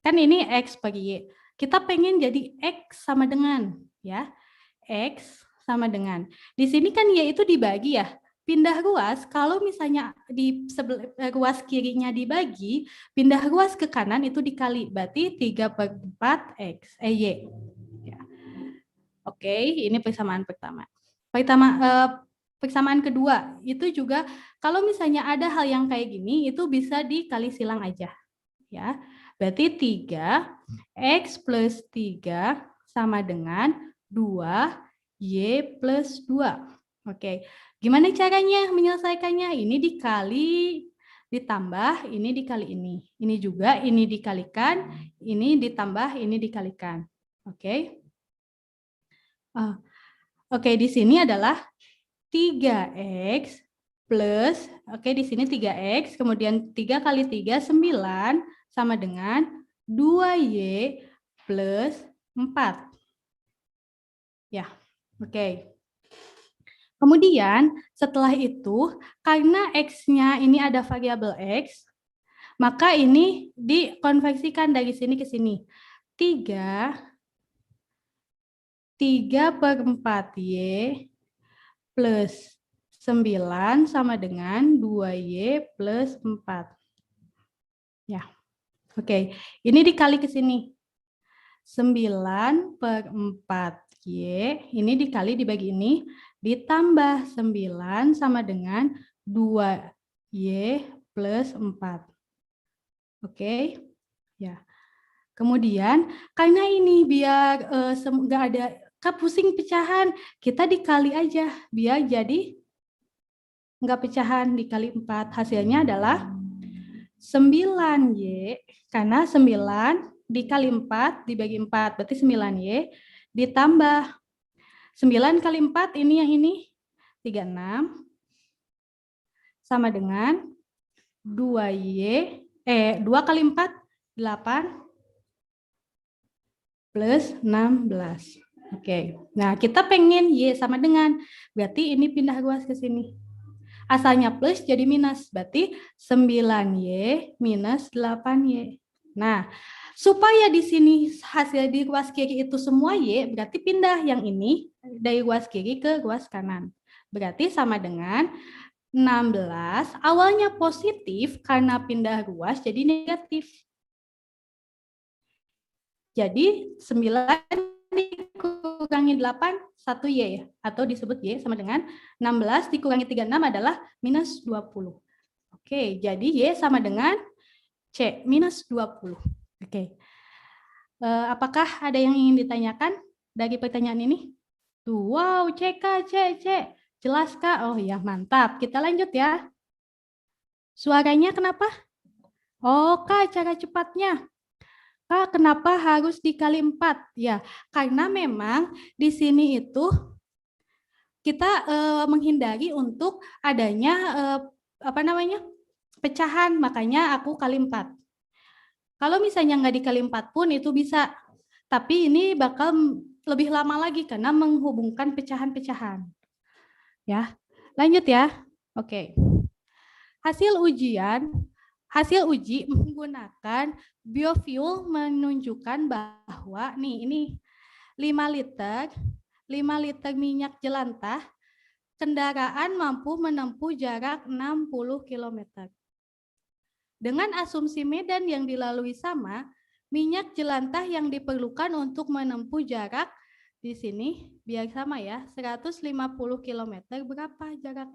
Speaker 3: Kan ini X per Y. Kita pengen jadi X sama dengan, ya. X sama dengan. Di sini kan Y itu dibagi ya. Pindah ruas, kalau misalnya di ruas kirinya dibagi, pindah ruas ke kanan itu dikali. Berarti 3/4 X, Y. Ya. Oke, ini persamaan pertama. Persamaan kedua, itu juga kalau misalnya ada hal yang kayak gini, itu bisa dikali silang aja. Ya. Berarti 3X plus 3 sama dengan 2Y plus 2. Oke, gimana caranya menyelesaikannya? Ini dikali, ditambah, ini dikali ini. Ini juga, ini dikalikan, ini ditambah, ini dikalikan. Oke. Oke, di sini adalah 3X plus, oke di sini 3X, kemudian 3 kali 3, 9, sama dengan 2Y plus 4. Ya, oke. Kemudian setelah itu, karena X-nya ini ada variabel X, maka ini dikonversikan dari sini ke sini. 3/4Y plus 9 sama dengan 2Y plus 4. Ya, oke. Ini dikali ke sini. 9/4Y, ini dikali dibagi ini, ditambah 9 sama dengan 2Y plus 4. Oke, ya. Kemudian, karena ini biar nggak ada pusing pecahan, kita dikali aja, biar jadi nggak pecahan, dikali 4. Hasilnya adalah 9Y, karena 9 dikali 4 dibagi 4, berarti 9Y, ditambah 9 kali 4, ini yang ini, 36, sama dengan 2Y, 2 kali 4, 8, plus 16. Oke, nah kita pengen Y sama dengan, berarti ini pindah ruas ke sini. Asalnya plus jadi minus, berarti 9Y minus 8Y. Nah, supaya di sini hasil di ruas kiri itu semua Y, berarti pindah yang ini dari ruas kiri ke ruas kanan. Berarti sama dengan 16, awalnya positif karena pindah ruas jadi negatif. Jadi 9 dikurangi 8, 1 Y ya, atau disebut Y sama dengan 16 dikurangi 36 adalah minus 20. Oke, jadi Y sama dengan C, minus 20. Oke. Apakah ada yang ingin ditanyakan dari pertanyaan ini? Tuh, wow, C, Kak, C. Jelas, Kak? Oh ya, mantap. Kita lanjut ya. Suaranya kenapa? Oh, Kak, cara cepatnya. Kak, kenapa harus dikali 4? Ya, karena memang di sini itu kita menghindari untuk adanya pecahan, makanya aku kali 4. Kalau misalnya nggak dikali 4 pun itu bisa, tapi ini bakal lebih lama lagi karena menghubungkan pecahan-pecahan. Ya, lanjut ya. Oke. Hasil uji menggunakan biofuel menunjukkan bahwa ini 5 liter minyak jelantah, kendaraan mampu menempuh jarak 60 km. Dengan asumsi medan yang dilalui sama, minyak jelantah yang diperlukan untuk menempuh jarak di sini biar sama ya, 150 km berapa jarak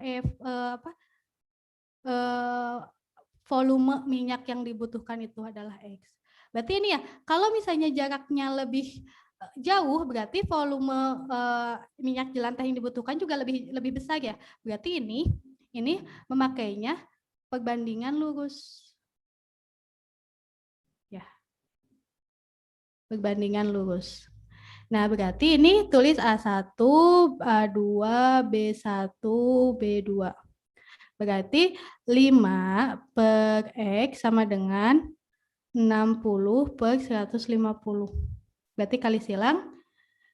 Speaker 3: volume minyak yang dibutuhkan itu adalah X. Berarti ini ya, kalau misalnya jaraknya lebih jauh, berarti volume minyak jelantah yang dibutuhkan juga lebih besar ya. Berarti ini memakainya perbandingan lurus. Ya. Perbandingan lurus. Nah, berarti ini tulis A1, A2, B1, B2. Berarti 5 per X sama dengan 60 per 150. Berarti kali silang,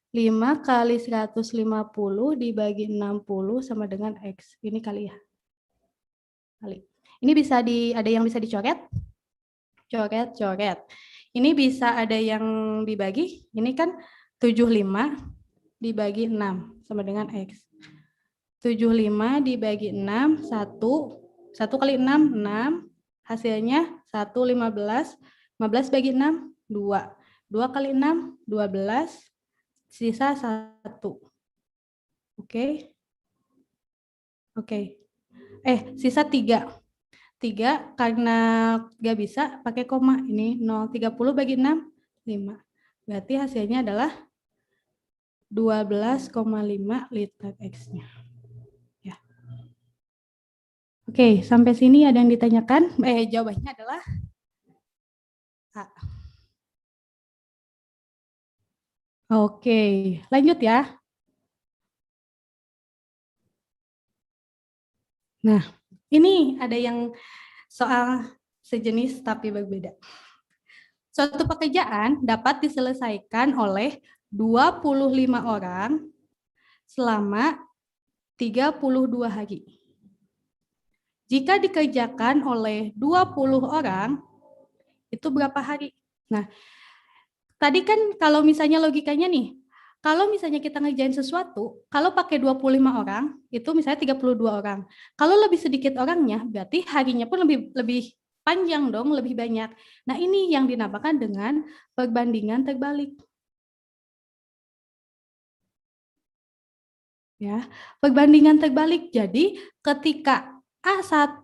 Speaker 3: 5 kali 150 dibagi 60 sama dengan X. Ini kali ya. Kali. Ini bisa ada yang bisa dicoret? Coret. Ini bisa ada yang dibagi. Ini kan 75 dibagi 6 sama dengan X. 75 dibagi 6, 1 kali 6, 6, hasilnya 1, 15, 15 bagi 6, 2, 2 kali 6, 12, sisa 1. Oke. Sisa 3. 3 karena nggak bisa pakai koma, ini 0, 30 bagi 6, 5. Berarti hasilnya adalah 12,5 liter X-nya. Oke, sampai sini ada yang ditanyakan? Jawabannya adalah A. Oke, lanjut ya. Nah, ini ada yang soal sejenis tapi berbeda. Suatu pekerjaan dapat diselesaikan oleh 25 orang selama 32 hari. Jika dikerjakan oleh 20 orang, itu berapa hari? Nah, tadi kan kalau misalnya logikanya nih, kalau misalnya kita ngerjain sesuatu, kalau pakai 25 orang, itu misalnya 32 orang. Kalau lebih sedikit orangnya, berarti harinya pun lebih panjang dong, lebih banyak. Nah, ini yang dinamakan dengan perbandingan terbalik. Ya, perbandingan terbalik. Jadi, ketika A1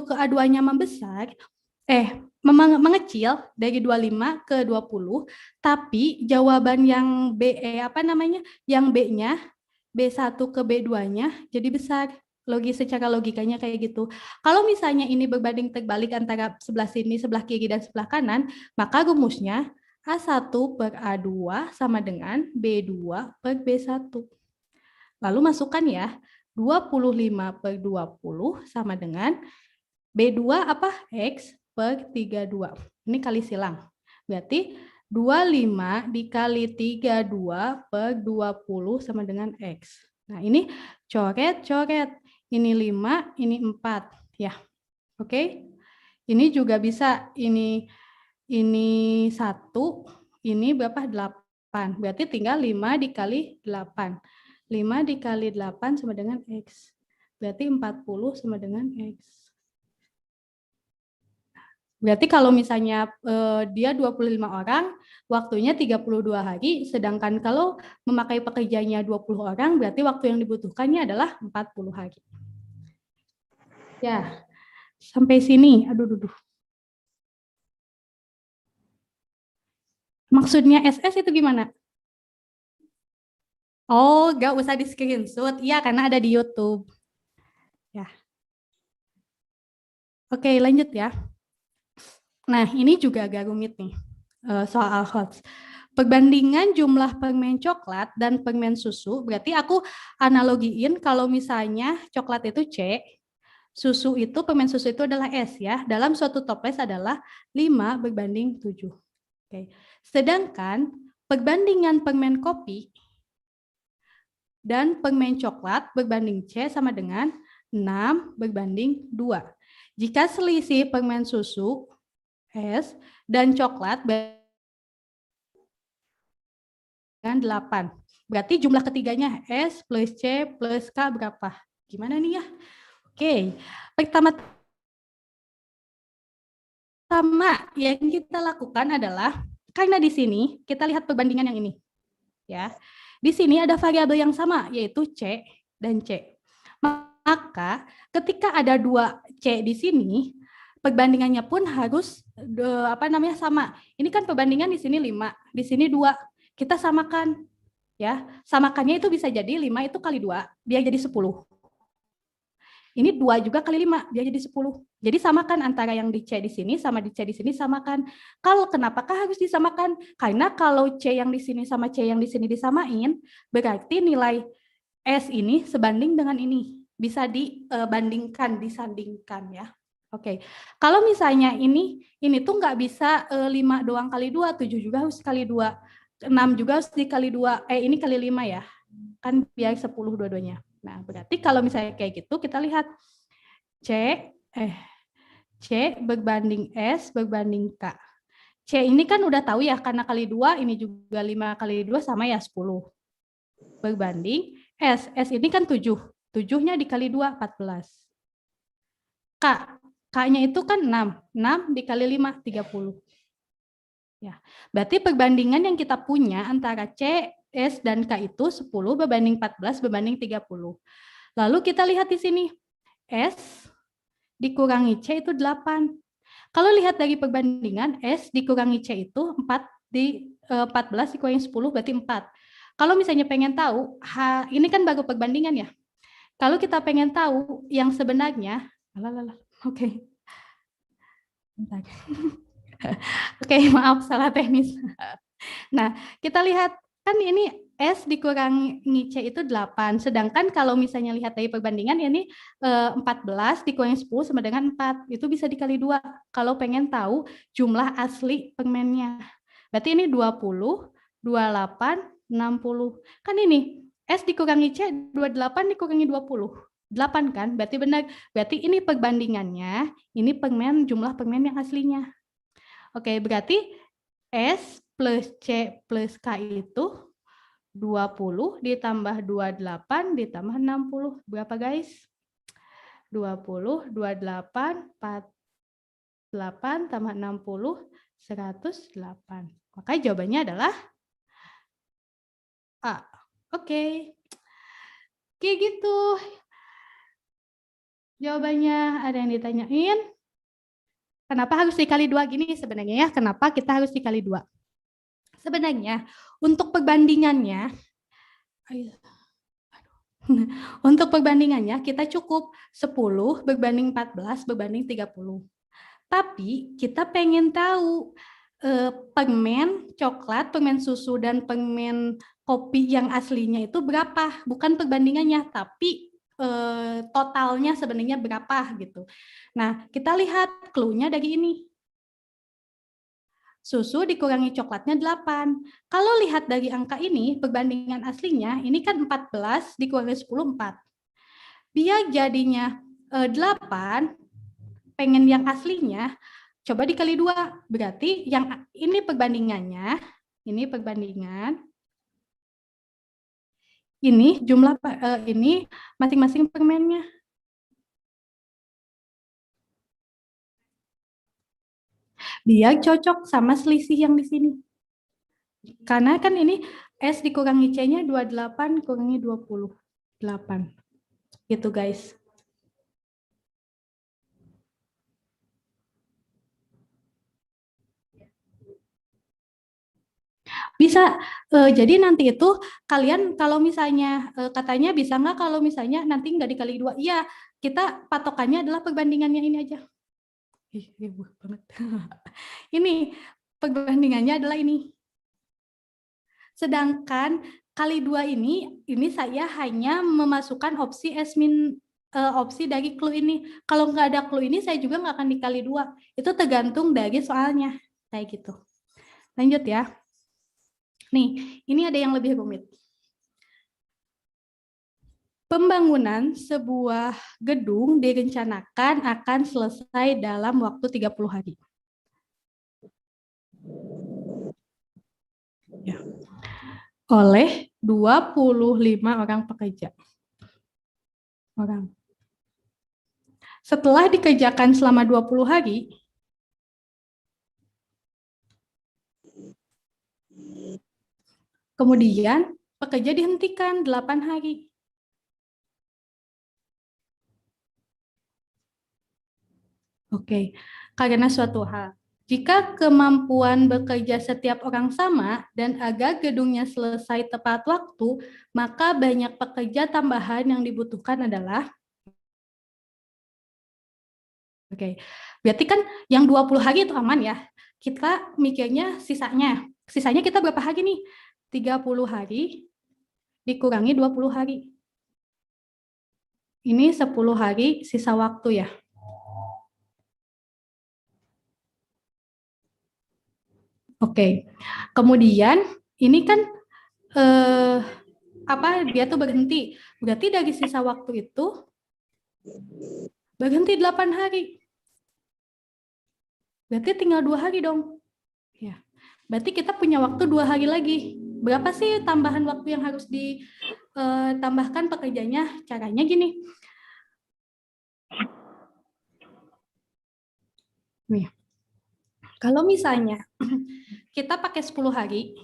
Speaker 3: ke A2-nya membesar, mengecil dari 25 ke 20, tapi jawaban yang yang B-nya, B1 ke B2-nya jadi besar. Secara logikanya kayak gitu. Kalau misalnya ini berbanding terbalik antara sebelah sini, sebelah kiri, dan sebelah kanan, maka rumusnya A1 per A2 sama dengan B2 per B1. Lalu masukkan ya, 25 per 20 sama dengan B2 apa? X per 32. Ini kali silang. Berarti 25 dikali 32 per 20 sama dengan X. Nah, ini coret. Ini 5, ini 4. Ya, oke. Ini juga bisa, ini 1, ini berapa? 8. Berarti tinggal 5 dikali 8. 5 dikali 8 sama dengan X. Berarti 40 sama dengan X. Berarti kalau misalnya dia 25 orang, waktunya 32 hari, sedangkan kalau memakai pekerjanya 20 orang, berarti waktu yang dibutuhkannya adalah 40 hari. Ya, sampai sini. Aduh. Maksudnya SS itu gimana? Oh, nggak usah di screenshot. Iya, karena ada di YouTube. Ya. Oke, lanjut ya. Nah, ini juga agak rumit nih, soal HOTS. Perbandingan jumlah permen coklat dan permen susu, berarti aku analogiin kalau misalnya coklat itu C, susu itu, permen susu itu adalah S ya. Dalam suatu toples adalah 5 berbanding 7. Oke. Sedangkan perbandingan permen kopi dan permen coklat berbanding C sama dengan 6 berbanding 2. Jika selisih permen susu S dan coklat dengan 8. Berarti jumlah ketiganya S plus C plus K berapa? Gimana nih ya? Oke, pertama yang kita lakukan adalah, karena di sini kita lihat perbandingan yang ini. Ya. Di sini ada variabel yang sama, yaitu C dan C. Maka ketika ada 2 C di sini, perbandingannya pun harus sama. Ini kan perbandingan di sini 5, di sini 2. Kita samakan. Ya, samakannya itu bisa jadi 5 itu kali 2, biar jadi 10. Ini 2 juga kali 5, biar jadi 10. Jadi samakan antara yang di C di sini sama di C di sini, samakan. Kalau kenapakah harus disamakan? Karena kalau C yang di sini sama C yang di sini disamain, berarti nilai S ini sebanding dengan ini. Bisa dibandingkan, disandingkan ya. Oke, kalau misalnya ini tuh nggak bisa 5 doang kali 2, 7 juga harus kali 2, 6 juga harus dikali 2, ini kali 5 ya, kan biar 10 dua-duanya. Nah, berarti kalau misalnya kayak gitu, kita lihat C berbanding S berbanding K. C ini kan udah tahu ya, karena kali 2, ini juga 5 kali 2 sama ya 10. Berbanding S ini kan 7. 7-nya dikali 2, 14. K-nya itu kan 6. 6 dikali 5, 30. Ya, berarti perbandingan yang kita punya antara C, S, dan K itu 10 berbanding 14 berbanding 30. Lalu kita lihat di sini, S dikurangi C itu 8. Kalau lihat dari perbandingan, S dikurangi C itu 14 dikurangi 10 berarti 4. Kalau misalnya pengen tahu, ini kan baru perbandingan ya. Kalau kita pengen tahu yang sebenarnya, oke. Bentar. Oke, maaf salah teknis. Nah, kita lihat kan ini S dikurangi C itu 8, sedangkan kalau misalnya lihat dari perbandingan ini 14 dikurangi 10 sama dengan 4, itu bisa dikali 2 kalau pengen tahu jumlah asli permennya. Berarti ini 20, 28, 60. Kan ini S dikurangi C 28 dikurangi 20. 8 kan? Berarti benar. Berarti ini perbandingannya, ini permen, jumlah permen yang aslinya. Oke, berarti S plus C plus K itu 20 ditambah 28 ditambah 60. Berapa guys? 20, 28, 48 tambah 60, 108. Maka jawabannya adalah A. Oke. Kayak gitu. Jawabannya ada yang ditanyain. Kenapa harus dikali 2 gini sebenarnya ya? Kenapa kita harus dikali 2? Sebenarnya untuk perbandingannya, untuk perbandingannya kita cukup 10 berbanding 14 berbanding 30. Tapi kita pengen tahu permen coklat, permen susu, dan permen kopi yang aslinya itu berapa? Bukan perbandingannya, tapi totalnya sebenarnya berapa gitu. Nah, kita lihat clue-nya dari ini. Susu dikurangi coklatnya 8. Kalau lihat dari angka ini, perbandingan aslinya, ini kan 14 dikurangi 10, 4. Biar jadinya 8, pengen yang aslinya, coba dikali 2. Berarti yang ini perbandingannya, ini perbandingan, ini jumlah ini masing-masing permennya. Biar cocok sama selisih yang di sini. Karena kan ini S dikurangi C-nya 28 kurangi 28. Gitu guys. Bisa, jadi nanti itu kalian kalau misalnya katanya bisa nggak kalau misalnya nanti nggak dikali 2? Iya, kita patokannya adalah perbandingannya ini aja. Ih, ribuh banget. Ini perbandingannya adalah ini. Sedangkan kali 2 ini saya hanya memasukkan opsi opsi dari clue ini. Kalau nggak ada clue ini saya juga nggak akan dikali 2. Itu tergantung dari soalnya. Kayak gitu. Lanjut ya. Nih, ini ada yang lebih rumit. Pembangunan sebuah gedung direncanakan akan selesai dalam waktu 30 hari. Ya. Oleh 25 orang pekerja. Setelah dikerjakan selama 20 hari, kemudian pekerja dihentikan 8 hari. Oke, karena suatu hal. Jika kemampuan bekerja setiap orang sama dan agar gedungnya selesai tepat waktu, maka banyak pekerja tambahan yang dibutuhkan adalah berarti kan yang 20 hari itu aman ya. Kita mikirnya sisanya. Sisanya kita berapa hari nih? 30 hari dikurangi 20 hari. Ini 10 hari sisa waktu ya. Oke. Kemudian ini kan dia tuh berhenti. Berarti dari sisa waktu itu berhenti 8 hari. Berarti tinggal 2 hari dong. Ya. Berarti kita punya waktu 2 hari lagi. Berapa sih tambahan waktu yang harus ditambahkan pekerjanya? Caranya gini. Nih. Kalau misalnya kita pakai 10 hari,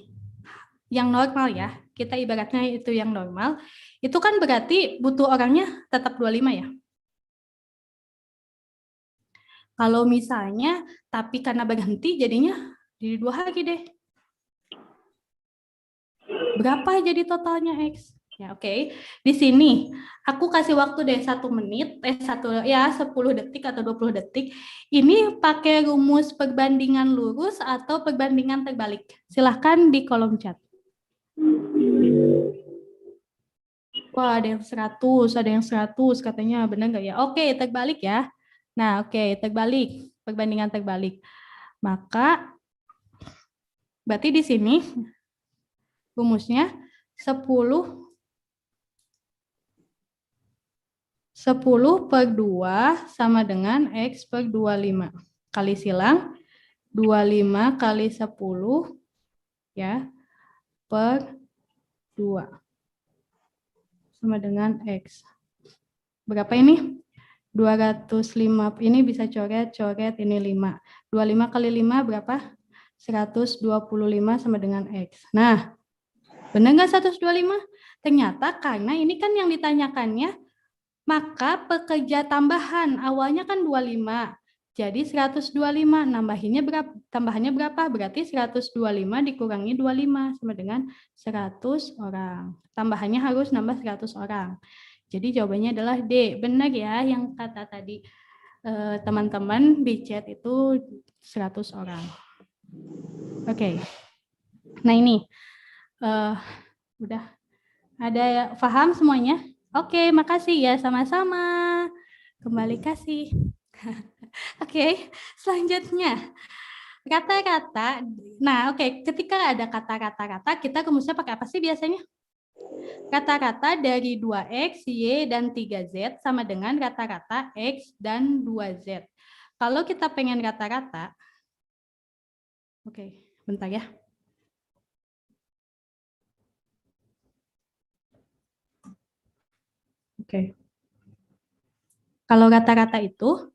Speaker 3: yang normal ya, kita ibaratnya itu yang normal, itu kan berarti butuh orangnya tetap 25 ya. Kalau misalnya, tapi karena berhenti jadinya jadi 2 hari deh. Berapa jadi totalnya X? Ya, oke. Di sini aku kasih waktu deh 1 menit, 10 detik atau 20 detik. Ini pakai rumus perbandingan lurus atau perbandingan terbalik. Silahkan di kolom chat. Wah, ada yang 100 katanya, benar nggak ya? Oke, terbalik ya. Nah, oke, terbalik, perbandingan terbalik. Maka berarti di sini rumusnya 10 per 2 sama dengan X per 25. Kali silang, 25 kali 10 ya, per 2. Sama dengan X. Berapa ini? 205, ini bisa coret, ini 5. 25 kali 5 berapa? 125 sama dengan X. Nah, benar nggak 125? Ternyata karena ini kan yang ditanyakannya, maka pekerja tambahan awalnya kan 25. Jadi 125, tambahannya berapa? Berarti 125 dikurangi 25 sama dengan 100 orang. Tambahannya harus nambah 100 orang. Jadi jawabannya adalah D. Benar ya yang kata tadi teman-teman di chat itu 100 orang. Oke. Nah ini udah ada paham semuanya? Oke, makasih ya, sama-sama. Kembali kasih. Oke, selanjutnya kata-kata. Nah, oke, ketika ada kata-kata, kita rumusnya pakai apa sih biasanya? Kata-kata dari 2X, Y, dan 3Z sama dengan kata-kata X dan 2Z. Kalau kita pengen kata-kata, oke, bentar ya. Oke. Kalau rata-rata itu,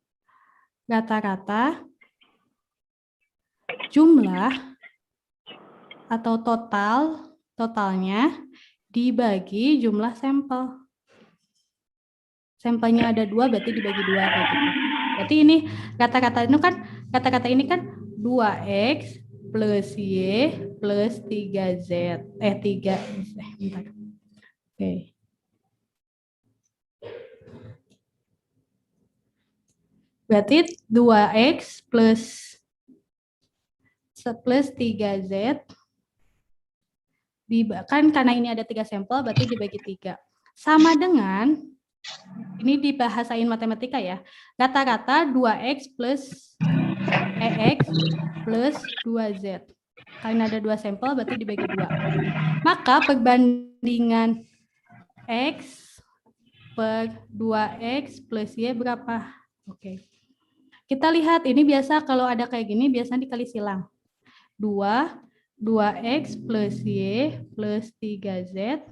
Speaker 3: rata-rata jumlah atau totalnya dibagi jumlah sampel. Sampelnya ada 2, berarti dibagi 2 kayak gitu. Berarti ini kata-kata ini kan 2x plus y plus 3z. 3. Bentar. Oke. Berarti 2x plus 3z kan karena ini ada 3 sampel berarti dibagi 3. Sama dengan ini dibahasain matematika ya. Rata-rata 2x plus EX plus 2Z. Karena ada 2 sampel berarti dibagi 2. Maka perbandingan X per 2X plus Y berapa? Oke. Kita lihat ini biasa kalau ada kayak gini biasanya dikali silang. 2x plus Y plus 3Z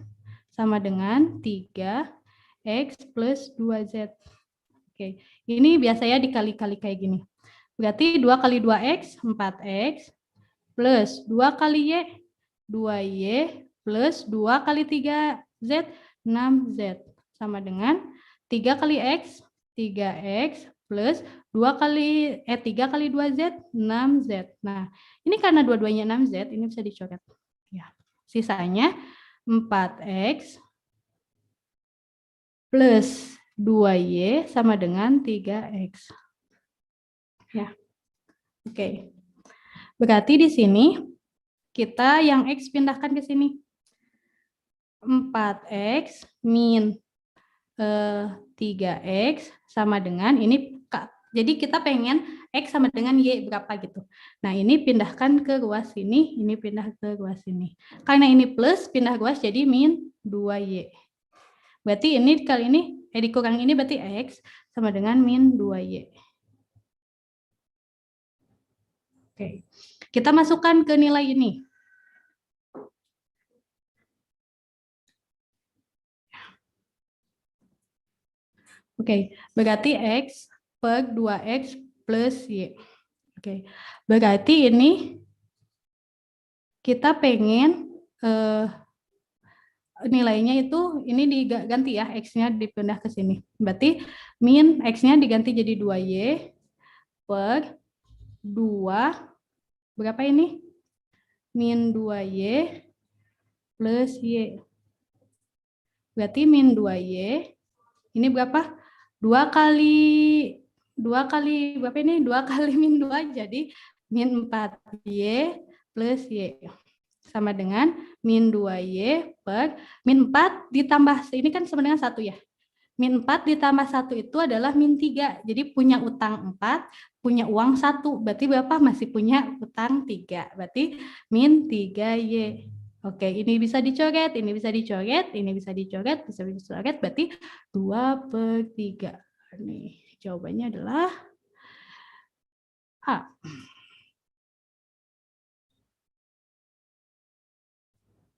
Speaker 3: sama dengan 3x plus 2Z. Oke, ini biasanya dikali-kali kayak gini. Berarti 2 kali 2x, 4x, plus 2 kali y, 2y, plus 2 kali 3z, 6z. Sama dengan 3 kali x, 3x, plus 3 kali 2z, 6z. Nah, ini karena dua-duanya 6z, ini bisa dicoret. Ya. Sisanya 4x plus 2y sama dengan 3x. Ya. Oke. Berarti di sini kita yang x pindahkan ke sini. 4x min 3x sama dengan ini. Jadi kita pengen x sama dengan y berapa gitu. Nah, ini pindahkan ke ruas sini, ini pindah ke ruas sini. Karena ini plus pindah ruas jadi min 2y. Berarti ini kali ini dikurang ini berarti x sama dengan min 2y. Oke. Kita masukkan ke nilai ini. Oke, berarti x per 2x plus y. Oke, berarti ini kita pengen nilainya itu ini diganti ya, x-nya dipindah ke sini. Berarti min x-nya diganti jadi 2y per 2, berapa ini? Min 2y plus y. Berarti min 2y, ini berapa? 2 kali berapa ini? 2 kali min 2, jadi min 4y plus y. Sama dengan min 2y per min 4 ditambah, ini kan sama dengan 1 ya. Min 4 ditambah 1 itu adalah min 3. Jadi punya utang 4, punya uang 1. Berarti Bapak masih punya utang 3. Berarti min 3Y. Oke, ini bisa dicoret, ini bisa dicoret, ini bisa dicoret, bisa dicoret. Berarti 2/3. Nih, jawabannya adalah A.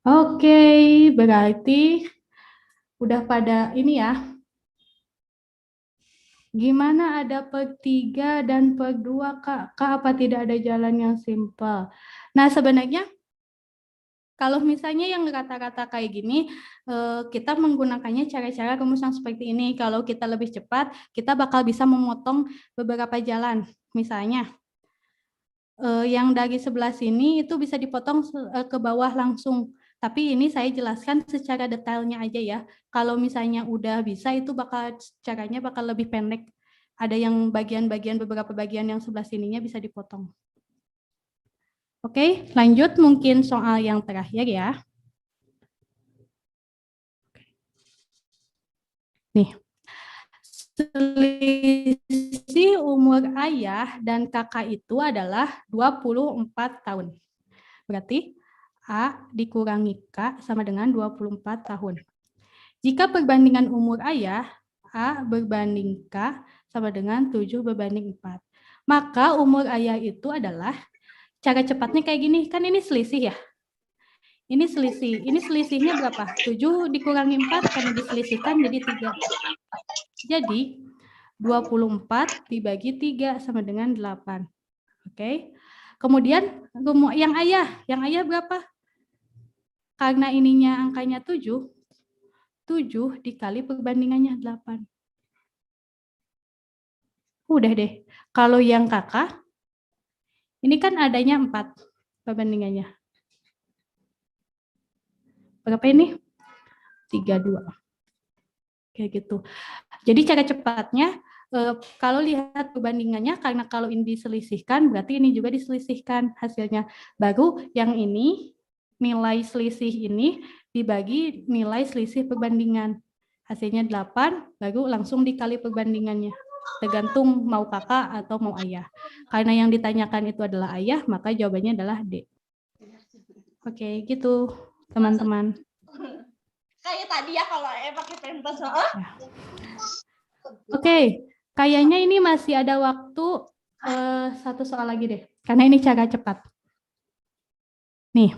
Speaker 3: Oke, berarti udah pada ini ya. Gimana ada per 3 dan per 2, Kak? Kak, apa tidak ada jalan yang simpel? Nah, sebenarnya kalau misalnya yang kata-kata kayak gini, kita menggunakannya cara-cara rumus yang seperti ini. Kalau kita lebih cepat, kita bakal bisa memotong beberapa jalan. Misalnya, yang dari sebelah sini itu bisa dipotong ke bawah langsung. Tapi ini saya jelaskan secara detailnya aja ya. Kalau misalnya udah bisa itu caranya bakal lebih pendek. Ada yang beberapa bagian yang sebelah sininya bisa dipotong. Oke, lanjut mungkin soal yang terakhir ya. Nih. Selisih umur ayah dan kakak itu adalah 24 tahun. Berarti A dikurangi K sama dengan 24 tahun. Jika perbandingan umur ayah, A berbanding K sama dengan 7/4. Maka umur ayah itu adalah, cara cepatnya kayak gini, kan ini selisih ya. Ini selisih. Ini selisihnya berapa? 7 dikurangi 4 karena diselisihkan jadi 3. Jadi 24 dibagi 3 sama dengan 8. Oke. Kemudian yang ayah berapa? Karena ininya angkanya 7 dikali perbandingannya 8. Udah deh. Kalau yang kakak, ini kan adanya 4 perbandingannya. Berapa ini? 32. Kayak gitu. Jadi cara cepatnya, kalau lihat perbandingannya, karena kalau ini diselisihkan, berarti ini juga diselisihkan hasilnya. Baru yang ini, nilai selisih ini dibagi nilai selisih perbandingan. Hasilnya 8, baru langsung dikali perbandingannya. Tergantung mau kakak atau mau ayah. Karena yang ditanyakan itu adalah ayah, maka jawabannya adalah D. Oke, gitu teman-teman.
Speaker 6: Kayak tadi ya kalau pakai pentas.
Speaker 3: Oke, kayaknya ini masih ada waktu satu soal lagi deh. Karena ini cara cepat. Nih,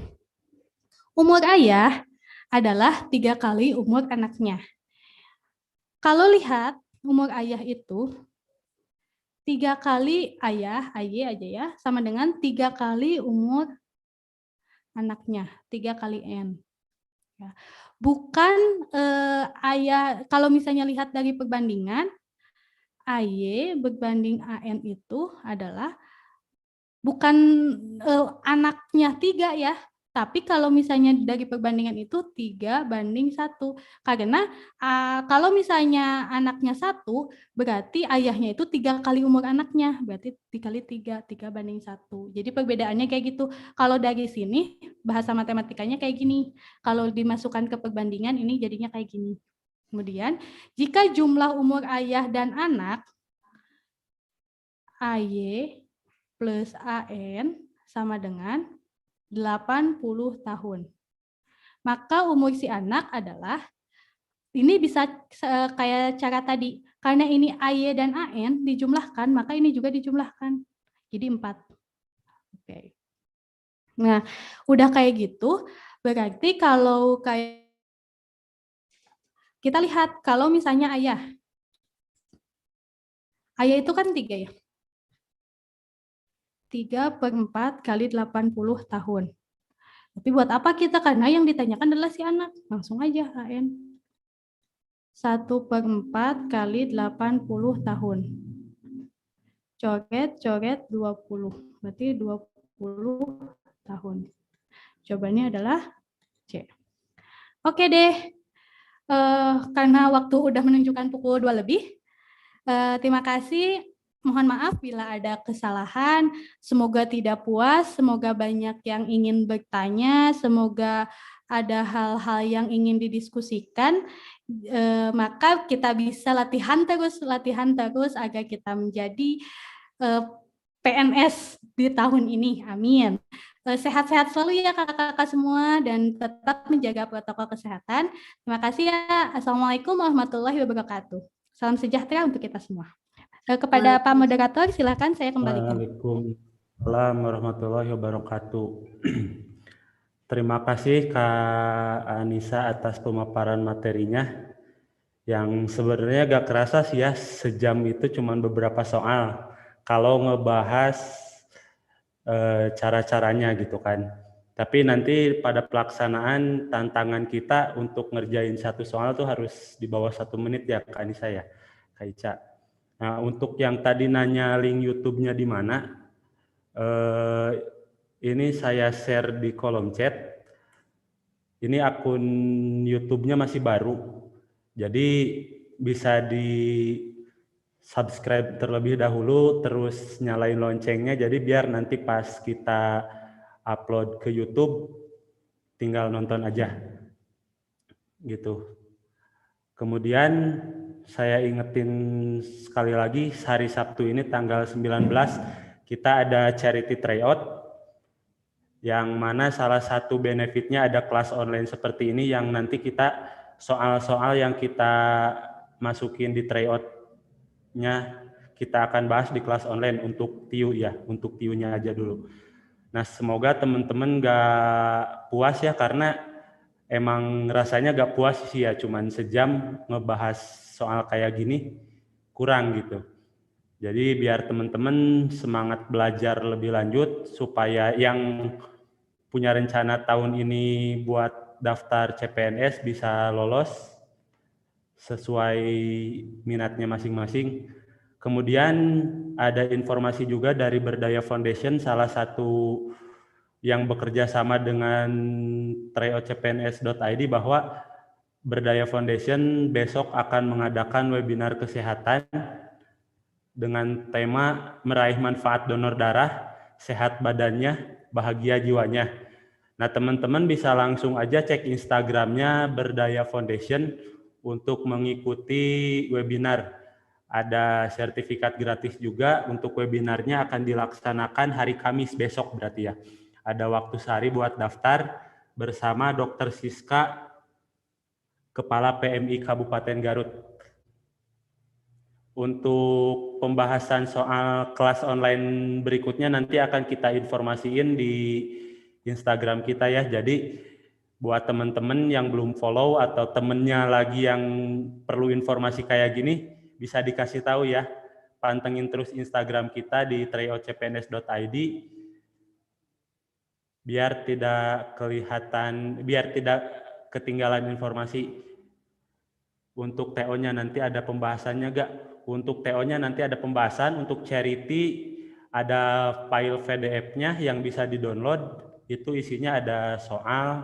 Speaker 3: umur ayah adalah 3 kali umur anaknya. Kalau lihat umur ayah itu 3 kali ayah, AY aja ya, sama dengan 3 kali umur anaknya, 3 kali N. Ya. Bukan ayah, kalau misalnya lihat dari perbandingan, AY berbanding AN itu adalah bukan anaknya 3 ya, tapi kalau misalnya dari perbandingan itu 3:1. Karena kalau misalnya anaknya 1, berarti ayahnya itu 3 kali umur anaknya, berarti dikali 3:1. Jadi perbedaannya kayak gitu. Kalau dari sini, bahasa matematikanya kayak gini. Kalau dimasukkan ke perbandingan, ini jadinya kayak gini. Kemudian, jika jumlah umur ayah dan anak, AY plus AN sama dengan 80 tahun. Maka umur si anak adalah, ini bisa kayak cara tadi, karena ini AY dan AN dijumlahkan, maka ini juga dijumlahkan. Jadi 4. Oke. Nah, udah kayak gitu, berarti kalau kayak kita lihat, kalau misalnya ayah itu kan 3 ya. 3/4 kali 80 tahun. Tapi buat apa kita? Karena yang ditanyakan adalah si anak. Langsung aja AN. 1/4 kali 80 tahun. Coret 20. Berarti 20 tahun. Jawabannya adalah C. Oke deh. Karena waktu udah menunjukkan pukul 2 lebih. Terima kasih. Mohon maaf bila ada kesalahan, semoga tidak puas, semoga banyak yang ingin bertanya, semoga ada hal-hal yang ingin didiskusikan, maka kita bisa latihan terus agar kita menjadi PNS di tahun ini, amin. Sehat-sehat selalu ya kakak-kakak semua dan tetap menjaga protokol kesehatan. Terima kasih ya. Assalamualaikum warahmatullahi wabarakatuh. Salam sejahtera untuk kita semua. Kepada Pak Moderator, silakan saya kembalikan.
Speaker 1: Waalaikumsalam warahmatullahi wabarakatuh. Terima kasih Kak Anissa atas pemaparan materinya. Yang sebenarnya gak kerasa sih ya, sejam itu cuma beberapa soal. Kalau ngebahas cara-caranya gitu kan. Tapi nanti pada pelaksanaan tantangan kita untuk ngerjain satu soal tuh harus di bawah 1 menit ya Kak Anissa ya, Kak Ica. Nah, untuk yang tadi nanya link YouTube-nya di mana, ini saya share di kolom chat. Ini akun YouTube-nya masih baru, jadi bisa di subscribe terlebih dahulu, terus nyalain loncengnya, jadi biar nanti pas kita upload ke YouTube, tinggal nonton aja, gitu. Kemudian saya ingetin sekali lagi, hari Sabtu ini tanggal 19 kita ada charity tryout, yang mana salah satu benefitnya ada kelas online seperti ini, yang nanti kita soal-soal yang kita masukin di tryout-nya kita akan bahas di kelas online untuk TIU ya, untuk TIU-nya aja dulu. Nah, semoga teman-teman gak puas ya, karena emang rasanya gak puas sih ya, cuman sejam ngebahas soal kayak gini, kurang gitu. Jadi biar teman-teman semangat belajar lebih lanjut, supaya yang punya rencana tahun ini buat daftar CPNS bisa lolos sesuai minatnya masing-masing. Kemudian ada informasi juga dari Berdaya Foundation, salah satu yang bekerja sama dengan tryoCPNS.id, bahwa Berdaya Foundation besok akan mengadakan webinar kesehatan dengan tema meraih manfaat donor darah, sehat badannya, bahagia jiwanya. Nah, teman-teman bisa langsung aja cek Instagramnya Berdaya Foundation untuk mengikuti webinar. Ada sertifikat gratis juga. Untuk webinarnya akan dilaksanakan hari Kamis besok berarti ya. Ada waktu sehari buat daftar bersama Dr. Siska, Kepala PMI Kabupaten Garut. Untuk pembahasan soal kelas online berikutnya nanti akan kita informasiin di Instagram kita ya. Jadi buat teman-teman yang belum follow atau temennya lagi yang perlu informasi kayak gini, bisa dikasih tahu ya. Pantengin terus Instagram kita di tryoCPNS.id biar tidak ketinggalan informasi. Untuk TO-nya nanti ada pembahasannya gak? Untuk TO-nya nanti ada pembahasan, untuk charity ada file PDF-nya yang bisa di-download, itu isinya ada soal,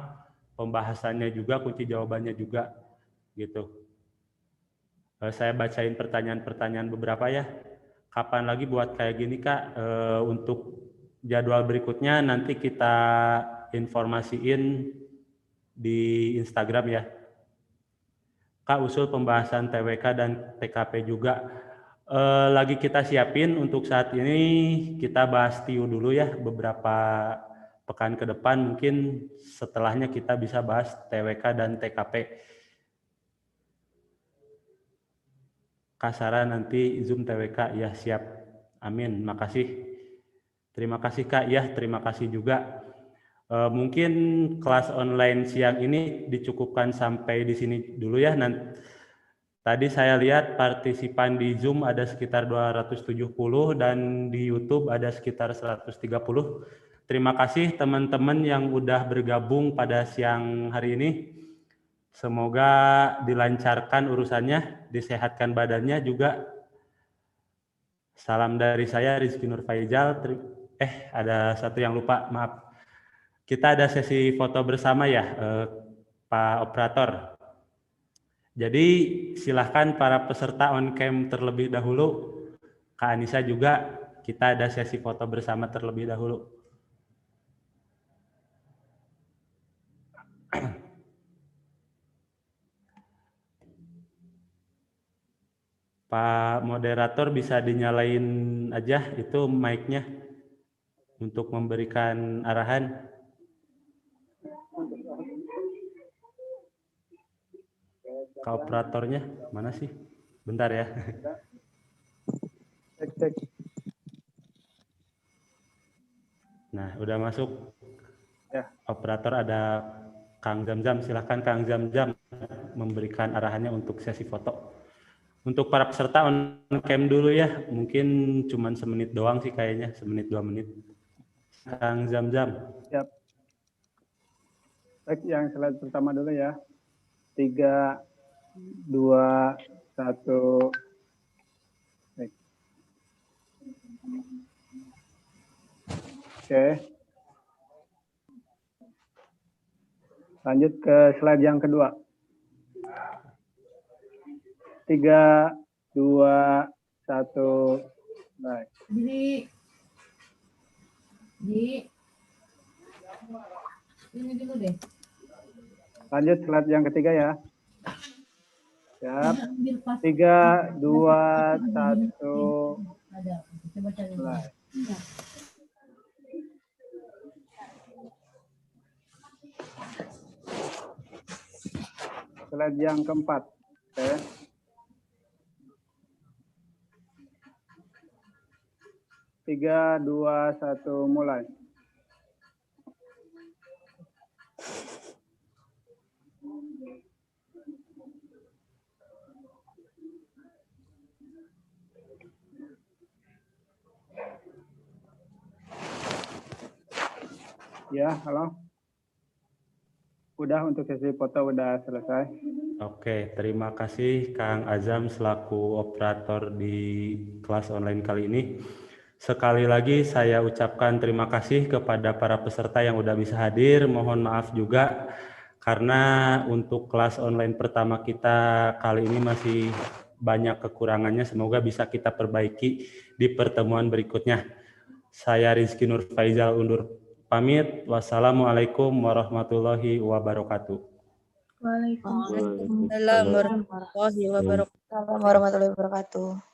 Speaker 1: pembahasannya juga, kunci jawabannya juga gitu. Saya bacain pertanyaan-pertanyaan beberapa ya. Kapan lagi buat kayak gini Kak? Untuk jadwal berikutnya nanti kita informasiin di Instagram ya. Kak, usul pembahasan TWK dan TKP juga lagi kita siapin. Untuk saat ini kita bahas TIU dulu ya, beberapa pekan ke depan mungkin setelahnya kita bisa bahas TWK dan TKP. Kasara nanti Zoom TWK, ya siap. Amin, makasih. Terima kasih Kak, ya terima kasih juga. Mungkin kelas online siang ini dicukupkan sampai di sini dulu ya. Tadi saya lihat partisipan di Zoom ada sekitar 270 dan di YouTube ada sekitar 130. Terima kasih teman-teman yang udah bergabung pada siang hari ini. Semoga dilancarkan urusannya, disehatkan badannya juga. Salam dari saya Rizky Nur Faizal. Ada satu yang lupa, maaf. Kita ada sesi foto bersama ya, Pak Operator. Jadi silahkan para peserta on cam terlebih dahulu. Kak Anissa juga, kita ada sesi foto bersama terlebih dahulu. Pak Moderator bisa dinyalain aja itu mic-nya untuk memberikan arahan. Kak Operatornya mana sih? Bentar ya. Nah, udah masuk. Ya. Operator ada Kang Zamzam, silahkan Kang Zamzam memberikan arahannya untuk sesi foto. Untuk para peserta on cam dulu ya, mungkin cuma semenit doang sih kayaknya, semenit 2 menit. Kang Zamzam.
Speaker 7: Siap. Baik, yang slide pertama dulu ya. 3, 2, 1. Baik. Oke. Lanjut ke slide yang kedua. 3, 2, 1. Baik.
Speaker 6: Di ini dulu deh.
Speaker 7: Lanjut slide yang ketiga ya. Siap. 3, 2, 1.
Speaker 6: Ada. Coba cari.
Speaker 7: Mulai. Slide yang keempat. Oke. Tiga, 2, 1, mulai. Ya, halo. Udah untuk sesi foto udah selesai.
Speaker 1: Oke, terima kasih Kang Azam selaku operator di kelas online kali ini. Sekali lagi saya ucapkan terima kasih kepada para peserta yang udah bisa hadir. Mohon maaf juga karena untuk kelas online pertama kita kali ini masih banyak kekurangannya. Semoga bisa kita perbaiki di pertemuan berikutnya. Saya Rizky Nur Faizal undur pamit. Wassalamualaikum warahmatullahi wabarakatuh.
Speaker 8: Waalaikumsalam warahmatullahi wabarakatuh.